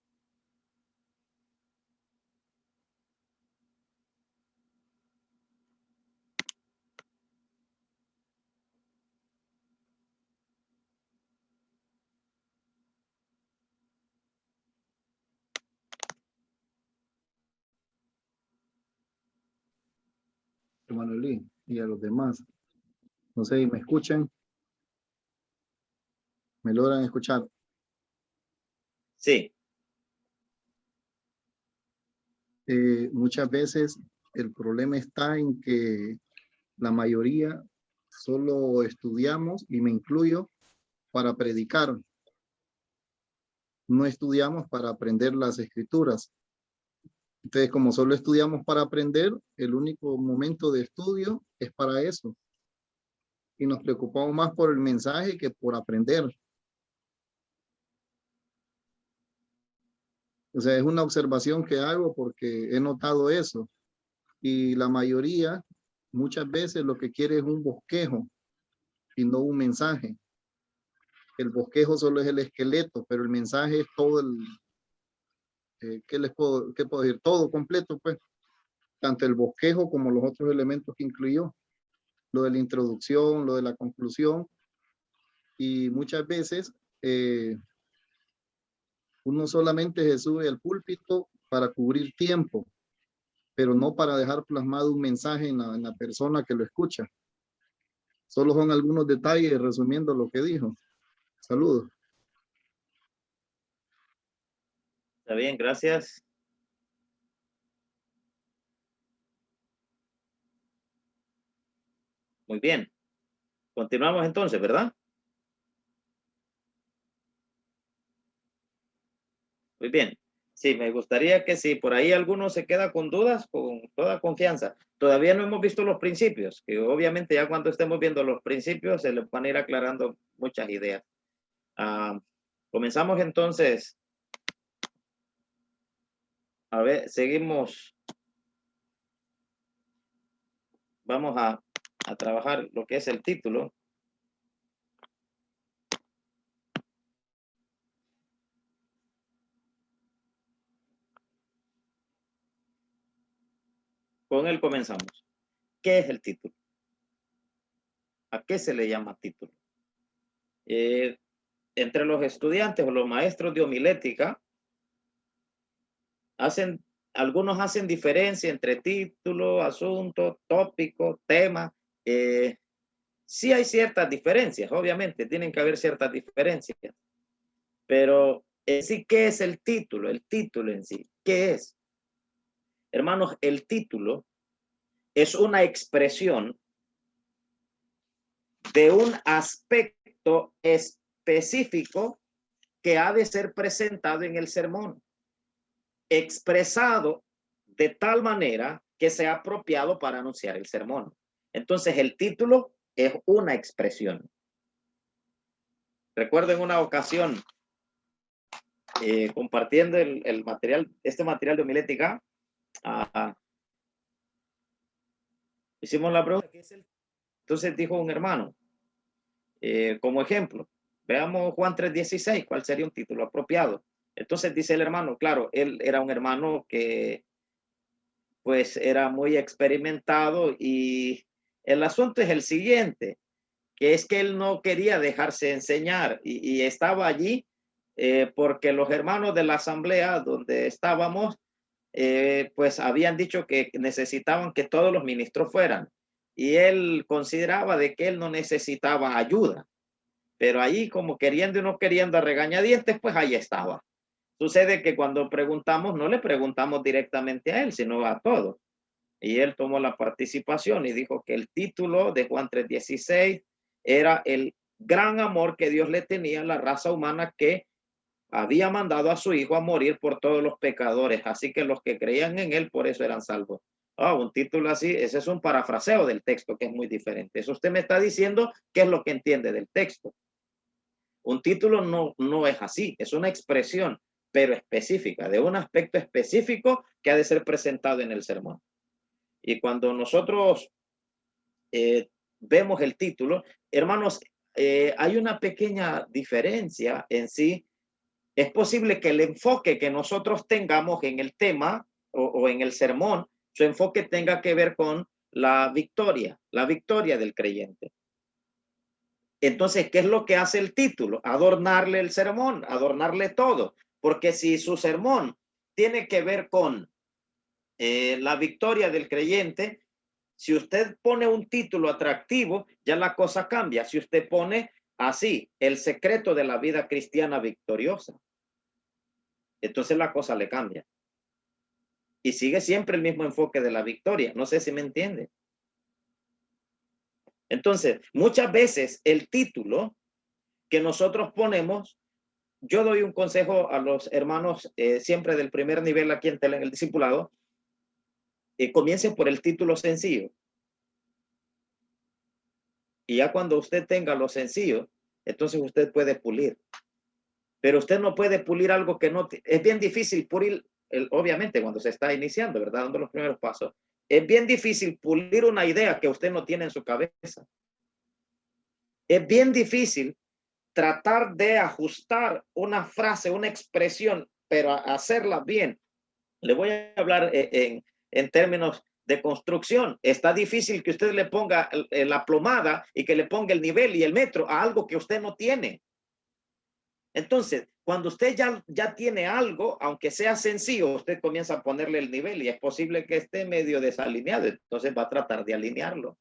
hermano Eli, y a los demás. No sé, ¿me escuchan? ¿Me logran escuchar? Sí. Muchas veces el problema está en que la mayoría solo estudiamos, y me incluyo, para predicar. No estudiamos para aprender las escrituras. Entonces, como solo estudiamos para aprender, el único momento de estudio es para eso. Y nos preocupamos más por el mensaje que por aprender. O sea, es una observación que hago porque he notado eso. Y la mayoría, muchas veces lo que quiere es un bosquejo y no un mensaje. El bosquejo solo es el esqueleto, pero el mensaje es todo el, ¿qué puedo decir? Todo completo, pues. Tanto el bosquejo como los otros elementos que incluyó. Lo de la introducción, lo de la conclusión. Y muchas veces uno solamente se sube al púlpito para cubrir tiempo, pero no para dejar plasmado un mensaje en la persona que lo escucha. Solo son algunos detalles resumiendo lo que dijo. Saludos. Está bien, gracias. Muy bien. Continuamos entonces, ¿verdad? Muy bien. Sí, me gustaría que si por ahí alguno se queda con dudas, con toda confianza. Todavía no hemos visto los principios, que obviamente ya cuando estemos viendo los principios se les van a ir aclarando muchas ideas. Comenzamos entonces. A ver, seguimos. Vamos a trabajar lo que es el título. Con él comenzamos. ¿Qué es el título? ¿A qué se le llama título? Entre los estudiantes o los maestros de homilética, algunos hacen diferencia entre título, asunto, tópico, tema. Sí hay ciertas diferencias, obviamente, tienen que haber ciertas diferencias. Pero en sí, ¿qué es el título? El título en sí, ¿qué es? Hermanos, el título es una expresión de un aspecto específico que ha de ser presentado en el sermón, expresado de tal manera que sea apropiado para anunciar el sermón. Entonces, el título es una expresión. Recuerdo en una ocasión, compartiendo el material, este material de homilética, hicimos la pregunta. Entonces dijo un hermano, como ejemplo, veamos Juan 3:16, ¿cuál sería un título apropiado? Entonces dice el hermano, claro, él era un hermano que pues era muy experimentado, y el asunto es el siguiente, que es que él no quería dejarse enseñar y estaba allí porque los hermanos de la asamblea donde estábamos pues habían dicho que necesitaban que todos los ministros fueran, y él consideraba de que él no necesitaba ayuda, pero ahí como queriendo y no queriendo a regañadientes, pues ahí estaba. Sucede que cuando preguntamos, no le preguntamos directamente a él, sino a todos. Y él tomó la participación y dijo que el título de Juan 3:16 era el gran amor que Dios le tenía a la raza humana, que había mandado a su hijo a morir por todos los pecadores. Así que los que creían en él, por eso eran salvos. Un título así, ese es un parafraseo del texto, que es muy diferente. Eso usted me está diciendo qué es lo que entiende del texto. Un título no es así, es una expresión, pero específica, de un aspecto específico que ha de ser presentado en el sermón. Y cuando nosotros vemos el título, hermanos, hay una pequeña diferencia en sí. Es posible que el enfoque que nosotros tengamos en el tema o en el sermón, su enfoque tenga que ver con la victoria del creyente. Entonces, ¿qué es lo que hace el título? Adornarle el sermón, adornarle todo. Porque si su sermón tiene que ver con la victoria del creyente, Si usted pone un título atractivo, ya la cosa cambia. Si usted pone así, el secreto de la vida cristiana victoriosa, entonces la cosa le cambia. Y sigue siempre el mismo enfoque de la victoria. No sé si me entiende. Entonces, muchas veces el título que nosotros ponemos, yo doy un consejo a los hermanos siempre del primer nivel aquí en el discipulado, comience por el título sencillo. Y ya cuando usted tenga lo sencillo, entonces usted puede pulir. Pero usted no puede pulir algo que no... Es bien difícil pulir, obviamente cuando se está iniciando, ¿verdad? Dando los primeros pasos. Es bien difícil pulir una idea que usted no tiene en su cabeza. Es bien difícil tratar de ajustar una frase, una expresión, pero hacerla bien. Le voy a hablar en términos de construcción. Está difícil que usted le ponga la plomada y que le ponga el nivel y el metro a algo que usted no tiene. Entonces, cuando usted ya tiene algo, aunque sea sencillo, usted comienza a ponerle el nivel y es posible que esté medio desalineado. Entonces va a tratar de alinearlo.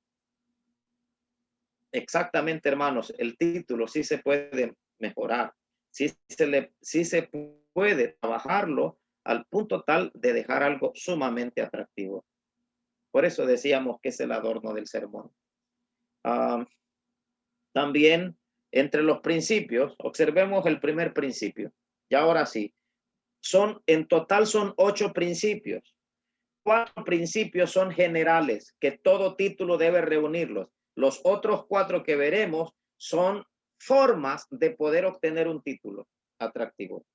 Exactamente, hermanos, el título sí se puede mejorar. Sí se puede trabajarlo al punto tal de dejar algo sumamente atractivo. Por eso decíamos que es el adorno del sermón. También entre los principios, observemos el primer principio. Y ahora sí, en total son 8 principios. 4 principios son generales, que todo título debe reunirlos. Los otros 4 que veremos son formas de poder obtener un título atractivo.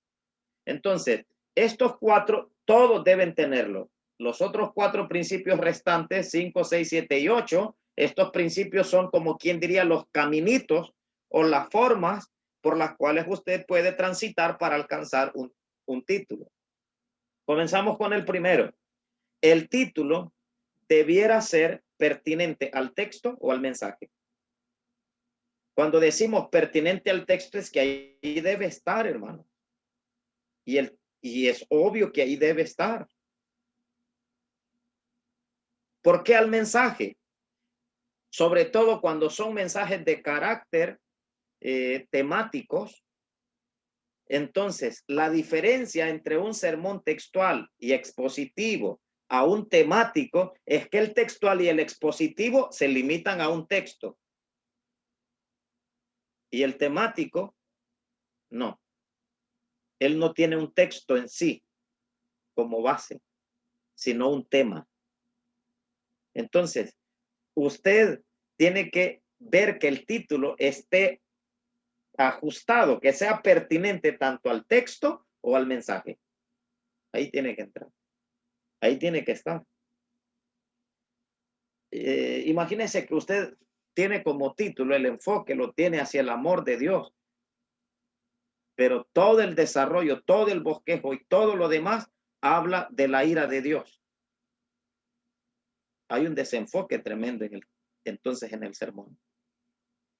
Entonces, estos 4, todos deben tenerlo. Los otros 4 principios restantes, 5, 6, 7 y 8, estos principios son como quien diría los caminitos o las formas por las cuales usted puede transitar para alcanzar un título. Comenzamos con el primero. El título debiera ser pertinente al texto o al mensaje. Cuando decimos pertinente al texto es que ahí debe estar, hermano. Y es obvio que ahí debe estar. ¿Por qué al mensaje? Sobre todo cuando son mensajes de carácter temáticos. Entonces, la diferencia entre un sermón textual y expositivo a un temático es que el textual y el expositivo se limitan a un texto. Y el temático, no. Él no tiene un texto en sí como base, sino un tema. Entonces, usted tiene que ver que el título esté ajustado, que sea pertinente tanto al texto o al mensaje. Ahí tiene que entrar. Ahí tiene que estar. Imagínese que usted tiene como título el enfoque, lo tiene hacia el amor de Dios. Pero todo el desarrollo, todo el bosquejo y todo lo demás habla de la ira de Dios. Hay un desenfoque tremendo entonces en el sermón.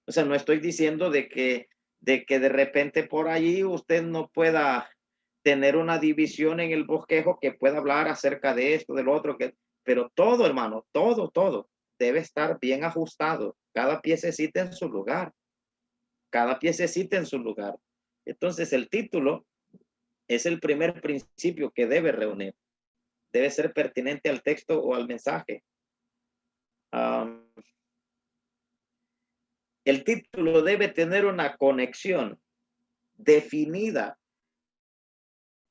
O sea, no estoy diciendo de que de repente por allí usted no pueda tener una división en el bosquejo que pueda hablar acerca de esto, del otro, pero todo, hermano, todo debe estar bien ajustado. Cada piececita en su lugar. Cada piececita en su lugar. Entonces, el título es el primer principio que debe reunir. Debe ser pertinente al texto o al mensaje. El título debe tener una conexión definida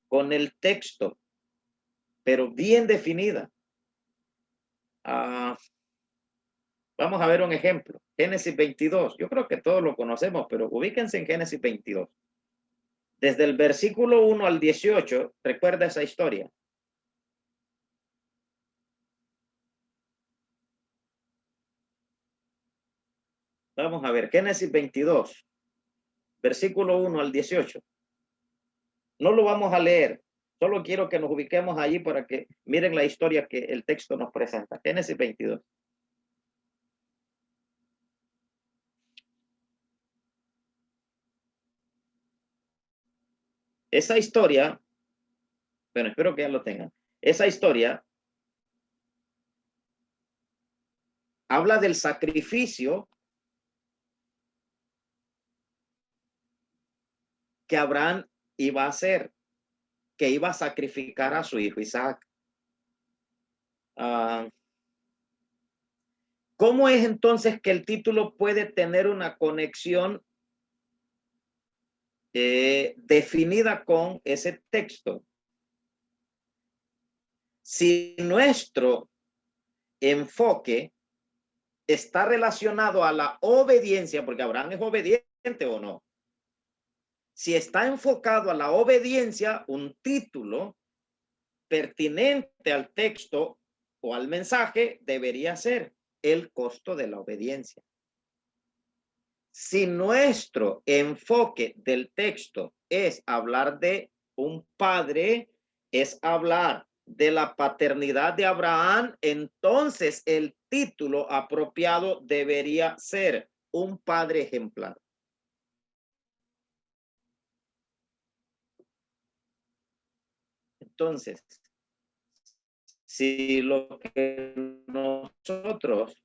con el texto, pero bien definida. Vamos a ver un ejemplo. Génesis 22. Yo creo que todos lo conocemos, pero ubíquense en Génesis 22. Desde el versículo 1 al 18, recuerda esa historia. Vamos a ver, Génesis 22, versículo 1 al 18. No lo vamos a leer, solo quiero que nos ubiquemos allí para que miren la historia que el texto nos presenta. Génesis 22. Esa historia, bueno, espero que ya lo tengan. Esa historia habla del sacrificio que Abraham iba a hacer, que iba a sacrificar a su hijo Isaac. ¿Cómo es entonces que el título puede tener una conexión definida con ese texto? Si nuestro enfoque está relacionado a la obediencia, porque Abraham es obediente o no. Si está enfocado a la obediencia, un título pertinente al texto o al mensaje debería ser el costo de la obediencia. Si nuestro enfoque del texto es hablar de un padre, es hablar de la paternidad de Abraham, entonces el título apropiado debería ser un padre ejemplar. Entonces, si lo que nosotros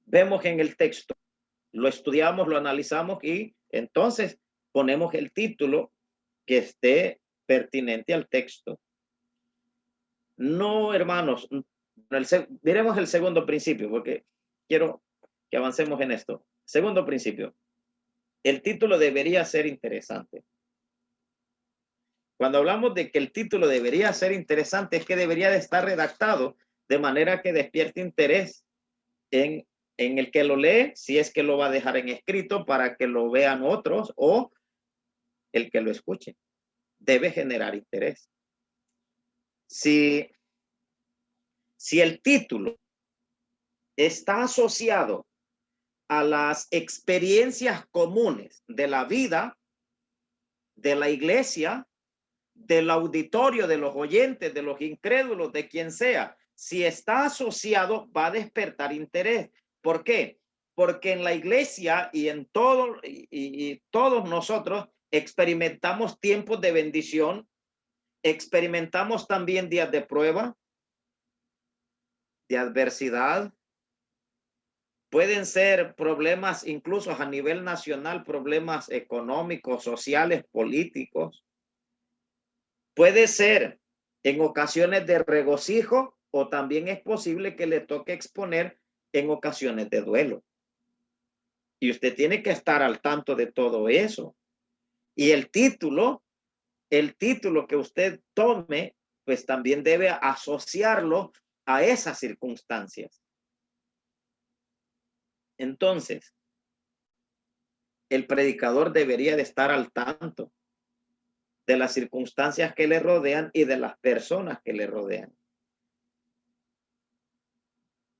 vemos en el texto, lo estudiamos, lo analizamos y entonces ponemos el título que esté pertinente al texto. No, hermanos, miremos el segundo principio porque quiero que avancemos en esto. Segundo principio, el título debería ser interesante. Cuando hablamos de que el título debería ser interesante, es que debería de estar redactado de manera que despierte interés en el que lo lee, si es que lo va a dejar en escrito para que lo vean otros o el que lo escuche. Debe generar interés. Si el título está asociado a las experiencias comunes de la vida, de la iglesia, del auditorio, de los oyentes, de los incrédulos, de quien sea, si está asociado, va a despertar interés. ¿Por qué? Porque en la iglesia y en todo, y todos nosotros experimentamos tiempos de bendición, experimentamos también días de prueba, de adversidad. Pueden ser problemas incluso a nivel nacional, problemas económicos, sociales, políticos. Puede ser en ocasiones de regocijo o también es posible que le toque exponer en ocasiones de duelo. Y usted tiene que estar al tanto de todo eso. Y el título que usted tome, pues también debe asociarlo a esas circunstancias. Entonces, el predicador debería de estar al tanto de las circunstancias que le rodean y de las personas que le rodean.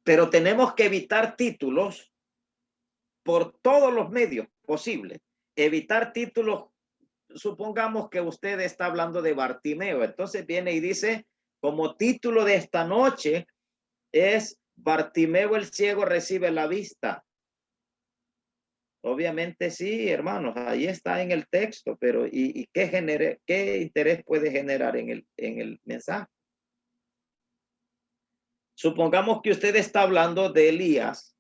Pero tenemos que evitar títulos por todos los medios posibles. Evitar títulos, supongamos que usted está hablando de Bartimeo, entonces viene y dice, como título de esta noche es Bartimeo el ciego recibe la vista. Obviamente sí, hermanos, ahí está en el texto, pero ¿y qué interés puede generar en el mensaje? Supongamos que usted está hablando de Elías,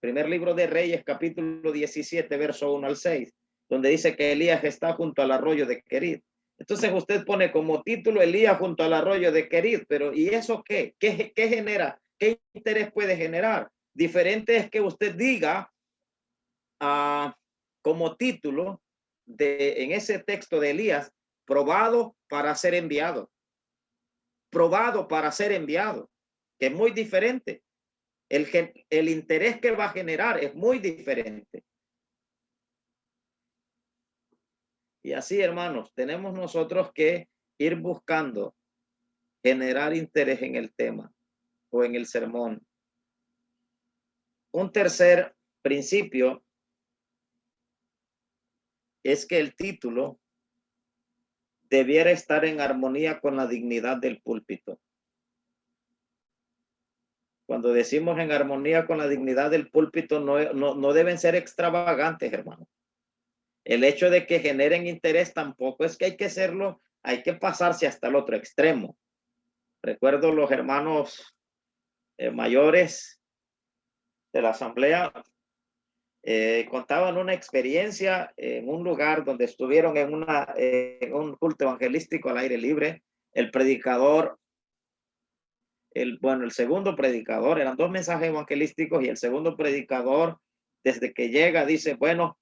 primer libro de Reyes, capítulo 17, verso 1 al 6, donde dice que Elías está junto al arroyo de Querit. Entonces usted pone como título Elías junto al arroyo de Querit, pero ¿y eso qué? ¿Qué genera? ¿Qué interés puede generar? Diferente es que usted diga como título en ese texto de Elías, probado para ser enviado. Probado para ser enviado, que es muy diferente. El interés que va a generar es muy diferente. Y así, hermanos, tenemos nosotros que ir buscando generar interés en el tema o en el sermón. Un tercer principio es que el título debiera estar en armonía con la dignidad del púlpito. Cuando decimos en armonía con la dignidad del púlpito, no deben ser extravagantes, hermano. El hecho de que generen interés tampoco es que hay que hacerlo, hay que pasarse hasta el otro extremo. Recuerdo los hermanos mayores de la asamblea contaban una experiencia en un lugar donde estuvieron en un culto evangelístico al aire libre. El predicador, el segundo predicador, eran 2 mensajes evangelísticos, y el segundo predicador, desde que llega, dice, bueno,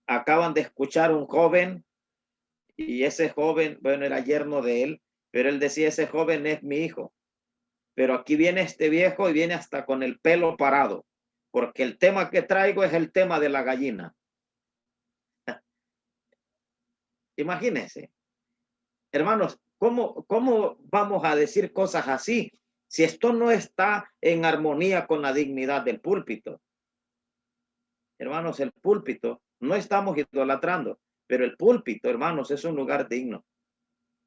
acaban de escuchar un joven, y ese joven, bueno, era yerno de él, pero él decía, ese joven es mi hijo, pero aquí viene este viejo y viene hasta con el pelo parado, porque el tema que traigo es el tema de la gallina. Imagínense, hermanos, ¿cómo vamos a decir cosas así si esto no está en armonía con la dignidad del púlpito? Hermanos, el púlpito, no estamos idolatrando, pero el púlpito, hermanos, es un lugar digno.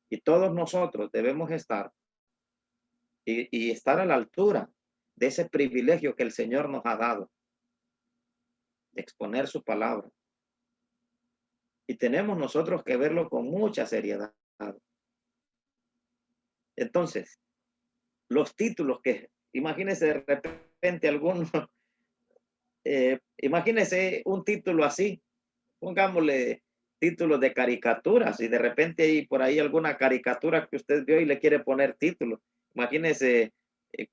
Y todos nosotros debemos estar y estar a la altura de ese privilegio que el Señor nos ha dado, de exponer su palabra. Y tenemos nosotros que verlo con mucha seriedad. Entonces, los títulos que, imagínense de repente alguno, imagínense un título así, pongámosle títulos de caricaturas, y de repente hay por ahí alguna caricatura que usted vio y le quiere poner título. Imagínense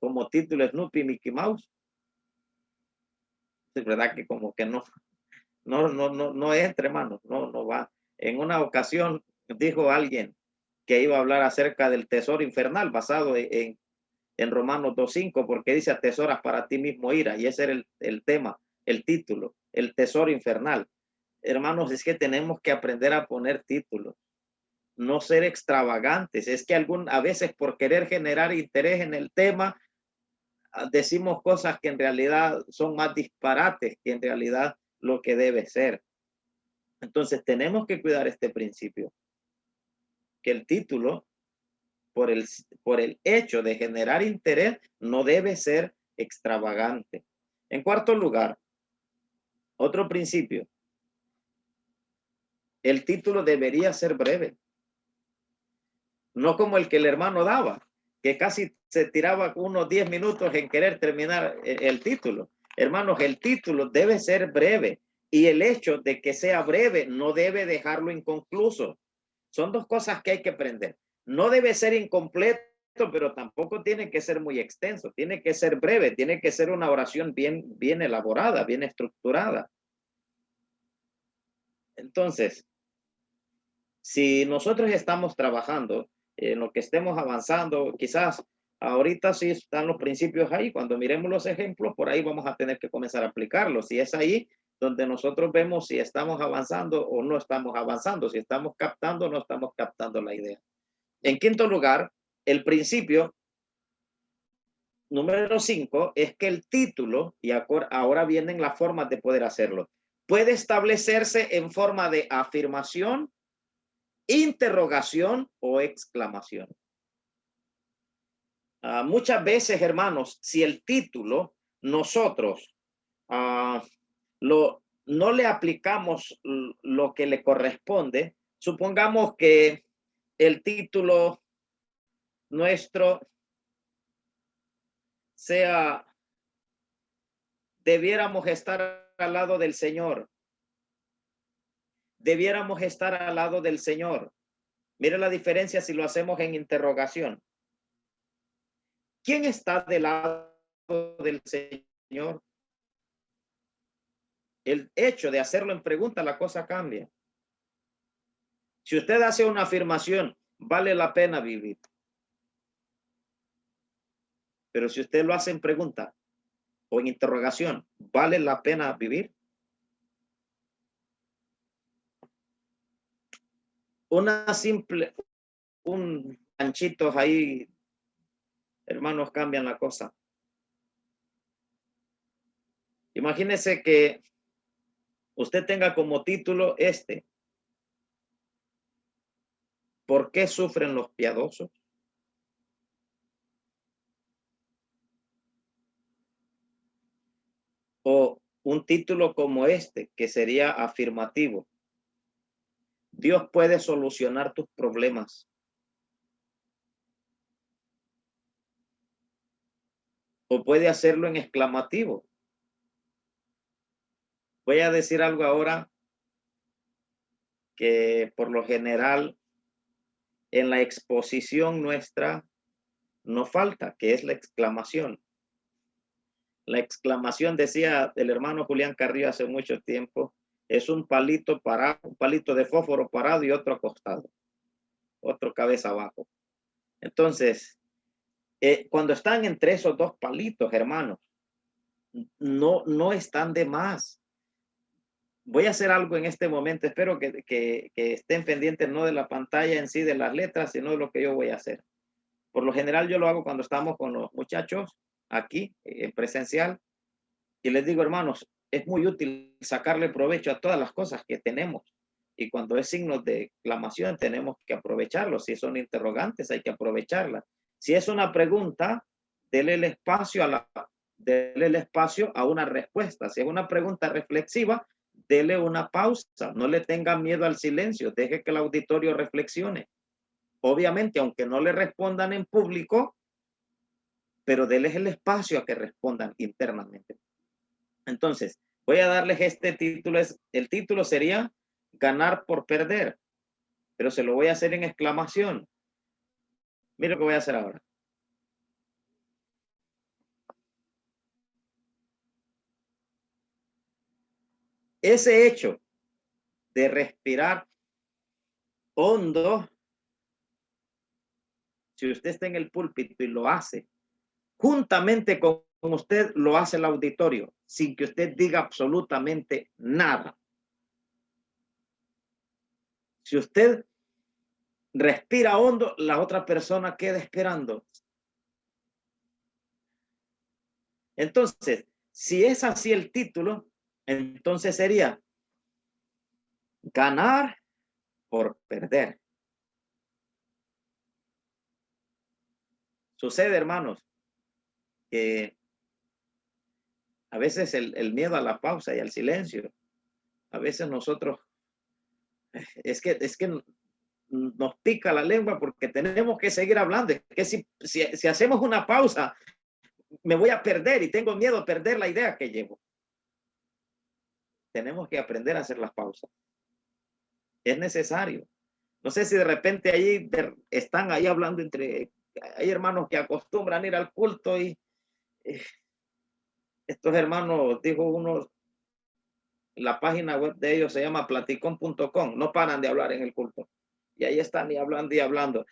como título Snoopy, Mickey Mouse. Es verdad que como que no entra, hermano, no va. En una ocasión dijo alguien que iba a hablar acerca del tesoro infernal basado en Romanos 2:5, porque dice atesoras para ti mismo ira, y ese era el tema, el título, el tesoro infernal. Hermanos, es que tenemos que aprender a poner títulos, no ser extravagantes. Es que a veces por querer generar interés en el tema, decimos cosas que en realidad son más disparates que en realidad lo que debe ser. Entonces tenemos que cuidar este principio, que el título, por el hecho de generar interés, no debe ser extravagante. En cuarto lugar, otro principio, el título debería ser breve, no como el que el hermano daba, que casi se tiraba unos 10 minutos en querer terminar el título. Hermanos, el título debe ser breve, y el hecho de que sea breve no debe dejarlo inconcluso. Son 2 cosas que hay que aprender. No debe ser incompleto, pero tampoco tiene que ser muy extenso. Tiene que ser breve, tiene que ser una oración bien elaborada, bien estructurada. Entonces, si nosotros estamos trabajando en lo que estemos avanzando, quizás ahorita sí están los principios ahí. Cuando miremos los ejemplos, por ahí vamos a tener que comenzar a aplicarlos. Y es ahí donde nosotros vemos si estamos avanzando o no estamos avanzando, si estamos captando o no estamos captando la idea. En quinto lugar, el principio número 5 es que el título, y ahora vienen las formas de poder hacerlo, puede establecerse en forma de afirmación, interrogación o exclamación. Muchas veces, hermanos, si el título nosotros no le aplicamos lo que le corresponde, supongamos que el título nuestro sea, debiéramos estar al lado del Señor. Debiéramos estar al lado del Señor. Mire la diferencia si lo hacemos en interrogación. ¿Quién está del lado del Señor? El hecho de hacerlo en pregunta, la cosa cambia. Si usted hace una afirmación, vale la pena vivir. Pero si usted lo hace en pregunta o en interrogación, ¿vale la pena vivir? Un ganchito ahí, hermanos, cambian la cosa. Imagínese que usted tenga como título ¿por qué sufren los piadosos? O un título como que sería afirmativo. Dios puede solucionar tus problemas. o puede hacerlo en exclamativo. Voy a decir algo ahora que por lo general en la exposición nuestra no falta, que es la exclamación. La exclamación, decía el hermano Julián Carrillo hace mucho tiempo, es un palito parado, un palito de fósforo parado y otro acostado, otro cabeza abajo. Entonces, cuando están entre esos dos palitos, hermanos, no están de más. Voy a hacer algo en este momento. Espero que estén pendientes no de la pantalla en sí, de las letras, sino de lo que yo voy a hacer. Por lo general yo lo hago cuando estamos con los muchachos aquí, presencial, y les digo, hermanos, es muy útil sacarle provecho a todas las cosas que tenemos. Y cuando es signos de exclamación, tenemos que aprovecharlos. Si son interrogantes, hay que aprovecharlas. Si es una pregunta, dele el espacio a una respuesta. Si es una pregunta reflexiva, dele una pausa. No le tenga miedo al silencio. Deje que el auditorio reflexione. Obviamente, aunque no le respondan en público, pero déles el espacio a que respondan internamente. Entonces, voy a darles este título. El título sería Ganar por perder, pero se lo voy a hacer en exclamación. Mira lo que voy a hacer ahora. Ese hecho de respirar hondo, si usted está en el púlpito y lo hace, juntamente con usted lo hace el auditorio, sin que usted diga absolutamente nada. Si usted respira hondo, la otra persona queda esperando. Entonces, si es así el título, entonces sería Ganar por perder. Sucede, hermanos, que a veces el miedo a la pausa y al silencio, a veces nosotros, es que nos pica la lengua porque tenemos que seguir hablando. Es que si hacemos una pausa, me voy a perder y tengo miedo a perder la idea que llevo. Tenemos que aprender a hacer las pausas. Es necesario. No sé si de repente ahí están ahí hablando hay hermanos que acostumbran ir al culto y estos hermanos, dijo uno, la página web de ellos se llama platicón.com, no paran de hablar en el culto. Y ahí están y hablando y hablando.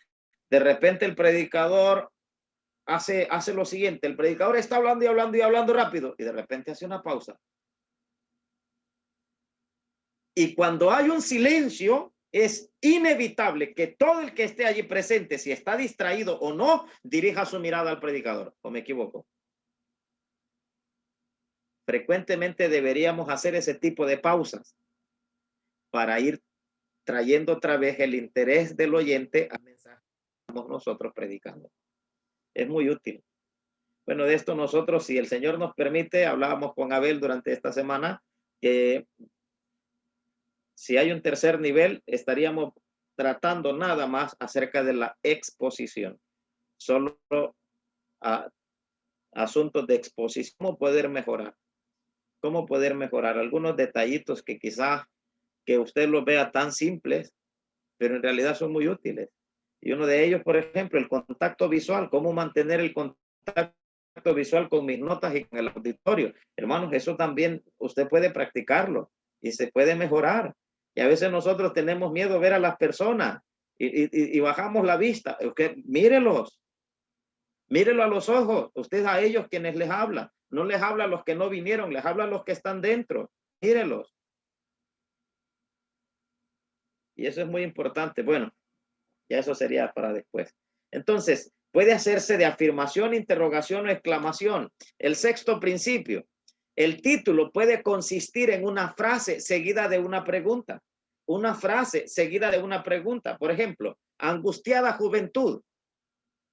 De repente el predicador hace lo siguiente, el predicador está hablando y hablando y hablando rápido y de repente hace una pausa. Y cuando hay un silencio, es inevitable que todo el que esté allí presente, si está distraído o no, dirija su mirada al predicador. ¿O me equivoco? Frecuentemente deberíamos hacer ese tipo de pausas para ir trayendo otra vez el interés del oyente al mensaje que estamos nosotros predicando. Es muy útil. Bueno, de esto nosotros, si el Señor nos permite, hablábamos con Abel durante esta semana, que si hay un tercer nivel, estaríamos tratando nada más acerca de la exposición. Solo asuntos de exposición. ¿Cómo poder mejorar? ¿Cómo poder mejorar? Algunos detallitos que quizás que usted los vea tan simples, pero en realidad son muy útiles. Y uno de ellos, por ejemplo, el contacto visual. ¿Cómo mantener el contacto visual con mis notas y con el auditorio? Hermanos, eso también usted puede practicarlo y se puede mejorar. Y a veces nosotros tenemos miedo de ver a las personas y bajamos la vista. Mírelos. Mírelo a los ojos. Usted a ellos quienes les habla. No les habla a los que no vinieron, les habla a los que están dentro. Mírelos. Y eso es muy importante. Bueno, ya eso sería para después. Entonces, puede hacerse de afirmación, interrogación o exclamación. El sexto principio. El título puede consistir en una frase seguida de una pregunta. Una frase seguida de una pregunta. Por ejemplo, angustiada juventud.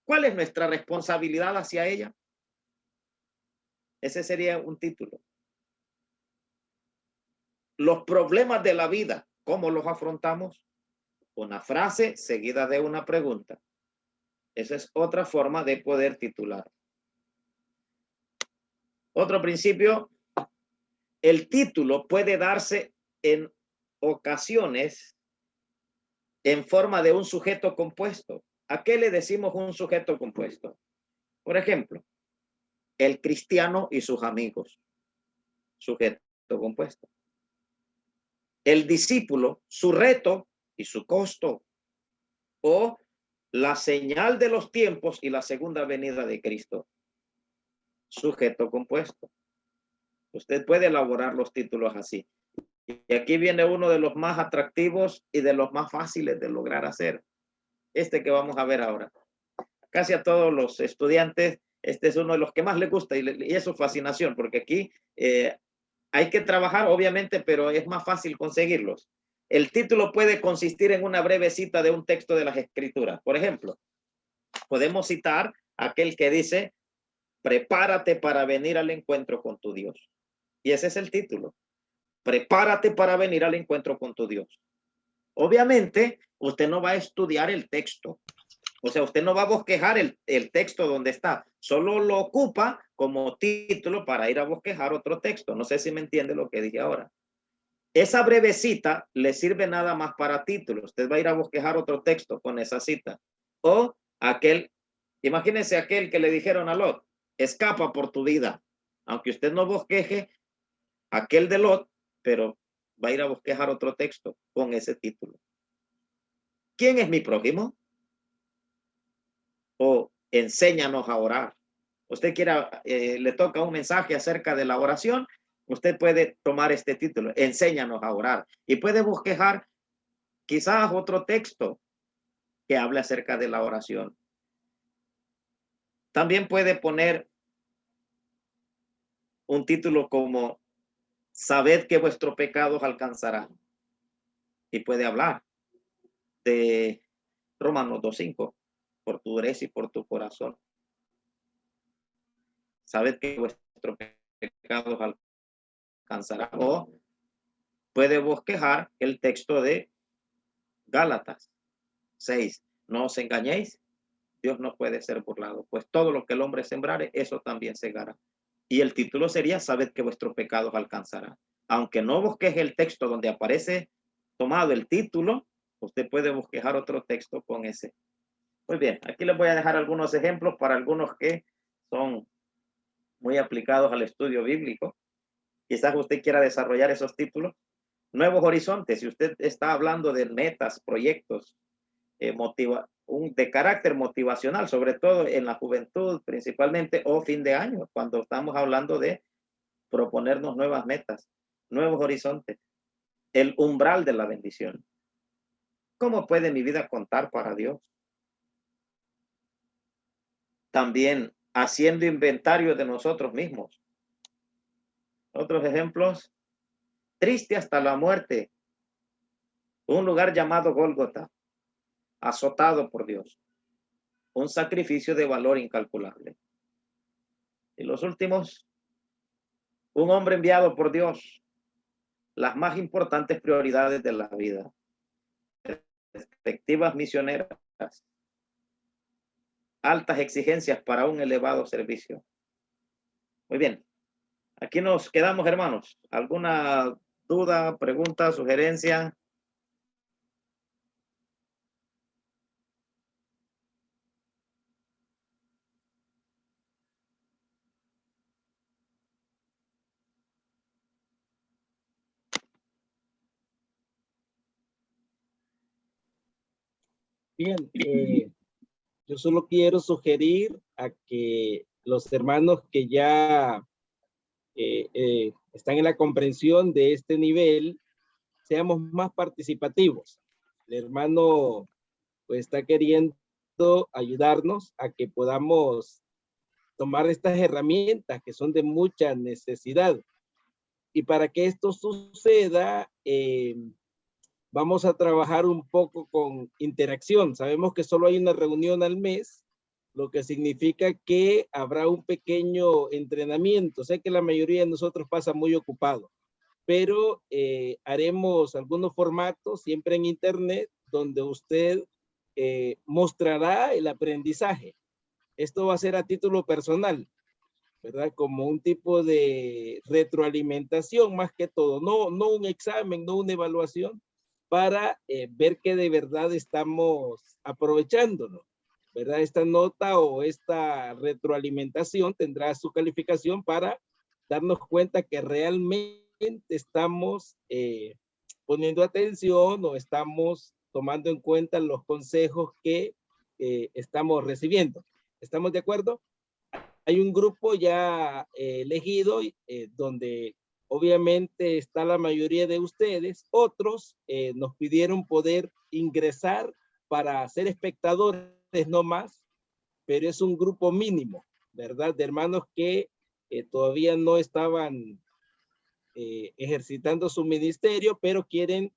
¿Cuál es nuestra responsabilidad hacia ella? Ese sería un título. Los problemas de la vida, ¿cómo los afrontamos? Una frase seguida de una pregunta. Esa es otra forma de poder titular. Otro principio, el título puede darse en ocasiones en forma de un sujeto compuesto. ¿A qué le decimos un sujeto compuesto? Por ejemplo, el cristiano y sus amigos. Sujeto compuesto. El discípulo, su reto y su costo. O la señal de los tiempos y la segunda venida de Cristo. Sujeto compuesto. Usted puede elaborar los títulos así. Y aquí viene uno de los más atractivos y de los más fáciles de lograr hacer. Este que vamos a ver ahora. Casi a todos los estudiantes, este es uno de los que más les gusta y es su fascinación, porque aquí hay que trabajar, obviamente, pero es más fácil conseguirlos. El título puede consistir en una breve cita de un texto de las Escrituras. Por ejemplo, podemos citar aquel que dice, prepárate para venir al encuentro con tu Dios. Y ese es el título. Prepárate para venir al encuentro con tu Dios. Obviamente, usted no va a estudiar el texto. O sea, usted no va a bosquejar el texto donde está. Solo lo ocupa como título para ir a bosquejar otro texto. No sé si me entiende lo que dije ahora. Esa breve cita le sirve nada más para título. Usted va a ir a bosquejar otro texto con esa cita. O aquel, imagínense aquel que le dijeron a Lot, escapa por tu vida. Aunque usted no bosqueje aquel de Lot, pero va a ir a bosquejar otro texto con ese título. ¿Quién es mi prójimo? O enséñanos a orar. Usted quiera, le toca un mensaje acerca de la oración, usted puede tomar este título, enséñanos a orar. Y puede bosquejar quizás otro texto que hable acerca de la oración. También puede poner un título como sabed que vuestros pecados alcanzarán. Y puede hablar de Romanos 2:5, por tu dureza y por tu corazón. Sabed que vuestros pecados alcanzarán. O puede bosquejar el texto de Gálatas 6. No os engañéis, Dios no puede ser burlado, pues todo lo que el hombre sembrare, eso también segará. Y el título sería, sabed que vuestros pecados alcanzarán. Aunque no bosqueje el texto donde aparece tomado el título, usted puede bosquejar otro texto con ese. Muy bien, aquí les voy a dejar algunos ejemplos para algunos que son muy aplicados al estudio bíblico. Quizás usted quiera desarrollar esos títulos. Nuevos horizontes, si usted está hablando de metas, proyectos, de carácter motivacional, sobre todo en la juventud principalmente, o fin de año, cuando estamos hablando de proponernos nuevas metas, nuevos horizontes, el umbral de la bendición. ¿Cómo puede mi vida contar para Dios? También haciendo inventario de nosotros mismos. Otros ejemplos, triste hasta la muerte, un lugar llamado Gólgota, azotado por Dios, un sacrificio de valor incalculable. Y los últimos, un hombre enviado por Dios, las más importantes prioridades de la vida, perspectivas misioneras, altas exigencias para un elevado servicio. Muy bien, aquí nos quedamos, hermanos. ¿Alguna duda, pregunta, sugerencia? Bien, yo solo quiero sugerir a que los hermanos que ya están en la comprensión de este nivel, seamos más participativos. El hermano pues está queriendo ayudarnos a que podamos tomar estas herramientas que son de mucha necesidad. Y para que esto suceda, vamos a trabajar un poco con interacción. Sabemos que solo hay una reunión al mes, lo que significa que habrá un pequeño entrenamiento. Sé que la mayoría de nosotros pasa muy ocupado, pero haremos algunos formatos siempre en internet donde usted mostrará el aprendizaje. Esto va a ser a título personal. ¿verdad? Como un tipo de retroalimentación más que todo, no un examen, no una evaluación, para ver que de verdad estamos aprovechándolo, ¿verdad? Esta nota o esta retroalimentación tendrá su calificación para darnos cuenta que realmente estamos poniendo atención o estamos tomando en cuenta los consejos que estamos recibiendo. ¿Estamos de acuerdo? Hay un grupo ya elegido donde obviamente está la mayoría de ustedes. Otros nos pidieron poder ingresar para ser espectadores, no más, pero es un grupo mínimo, ¿verdad? De hermanos que todavía no estaban ejercitando su ministerio, pero quieren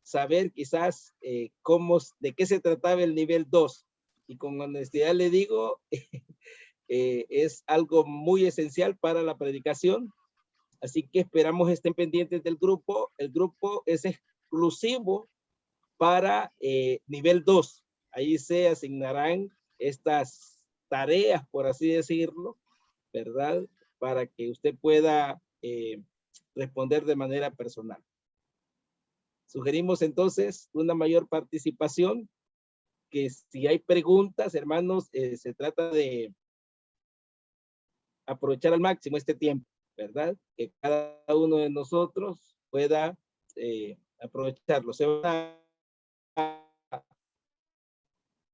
saber quizás de qué se trataba el nivel 2. Y con honestidad le digo, es algo muy esencial para la predicación. Así que esperamos estén pendientes del grupo. El grupo es exclusivo para nivel 2. Ahí se asignarán estas tareas, por así decirlo, ¿verdad? Para que usted pueda responder de manera personal. Sugerimos entonces una mayor participación, que si hay preguntas, hermanos, se trata de aprovechar al máximo este tiempo, ¿verdad? Que cada uno de nosotros pueda aprovecharlo. Se va a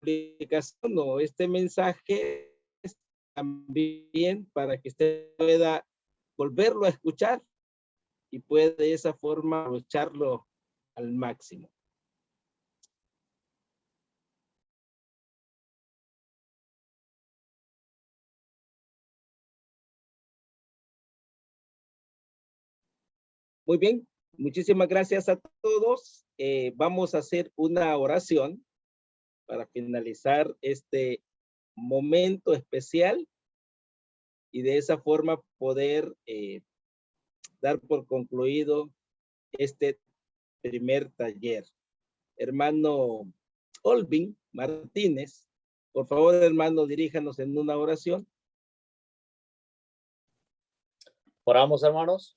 publicación o este mensaje también para que usted pueda volverlo a escuchar y puede de esa forma aprovecharlo al máximo. Muy bien, muchísimas gracias a todos. Vamos a hacer una oración para finalizar este momento especial y de esa forma poder dar por concluido este primer taller. Hermano Olvin Martínez, por favor, hermano, diríjanos en una oración. Oramos, hermanos.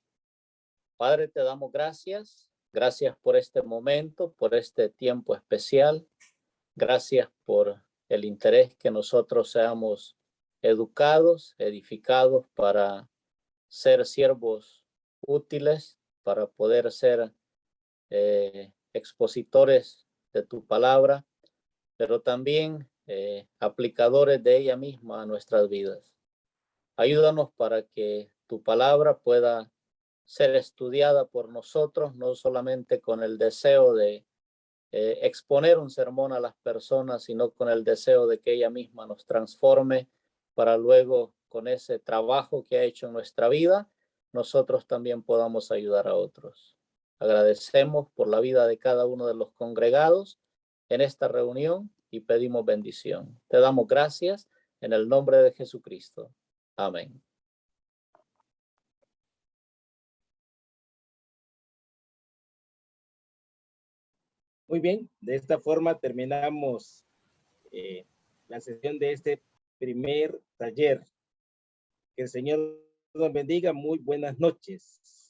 Padre, te damos gracias. Gracias por este momento, por este tiempo especial. Gracias por el interés que nosotros seamos educados, edificados para ser siervos útiles, para poder ser expositores de tu palabra, pero también aplicadores de ella misma a nuestras vidas. Ayúdanos para que tu palabra pueda ser estudiada por nosotros, no solamente con el deseo de exponer un sermón a las personas, sino con el deseo de que ella misma nos transforme para luego, con ese trabajo que ha hecho en nuestra vida, nosotros también podamos ayudar a otros. Agradecemos por la vida de cada uno de los congregados en esta reunión y pedimos bendición. Te damos gracias en el nombre de Jesucristo. Amén. Muy bien, de esta forma terminamos la sesión de este primer taller. Que el Señor nos bendiga. Muy buenas noches.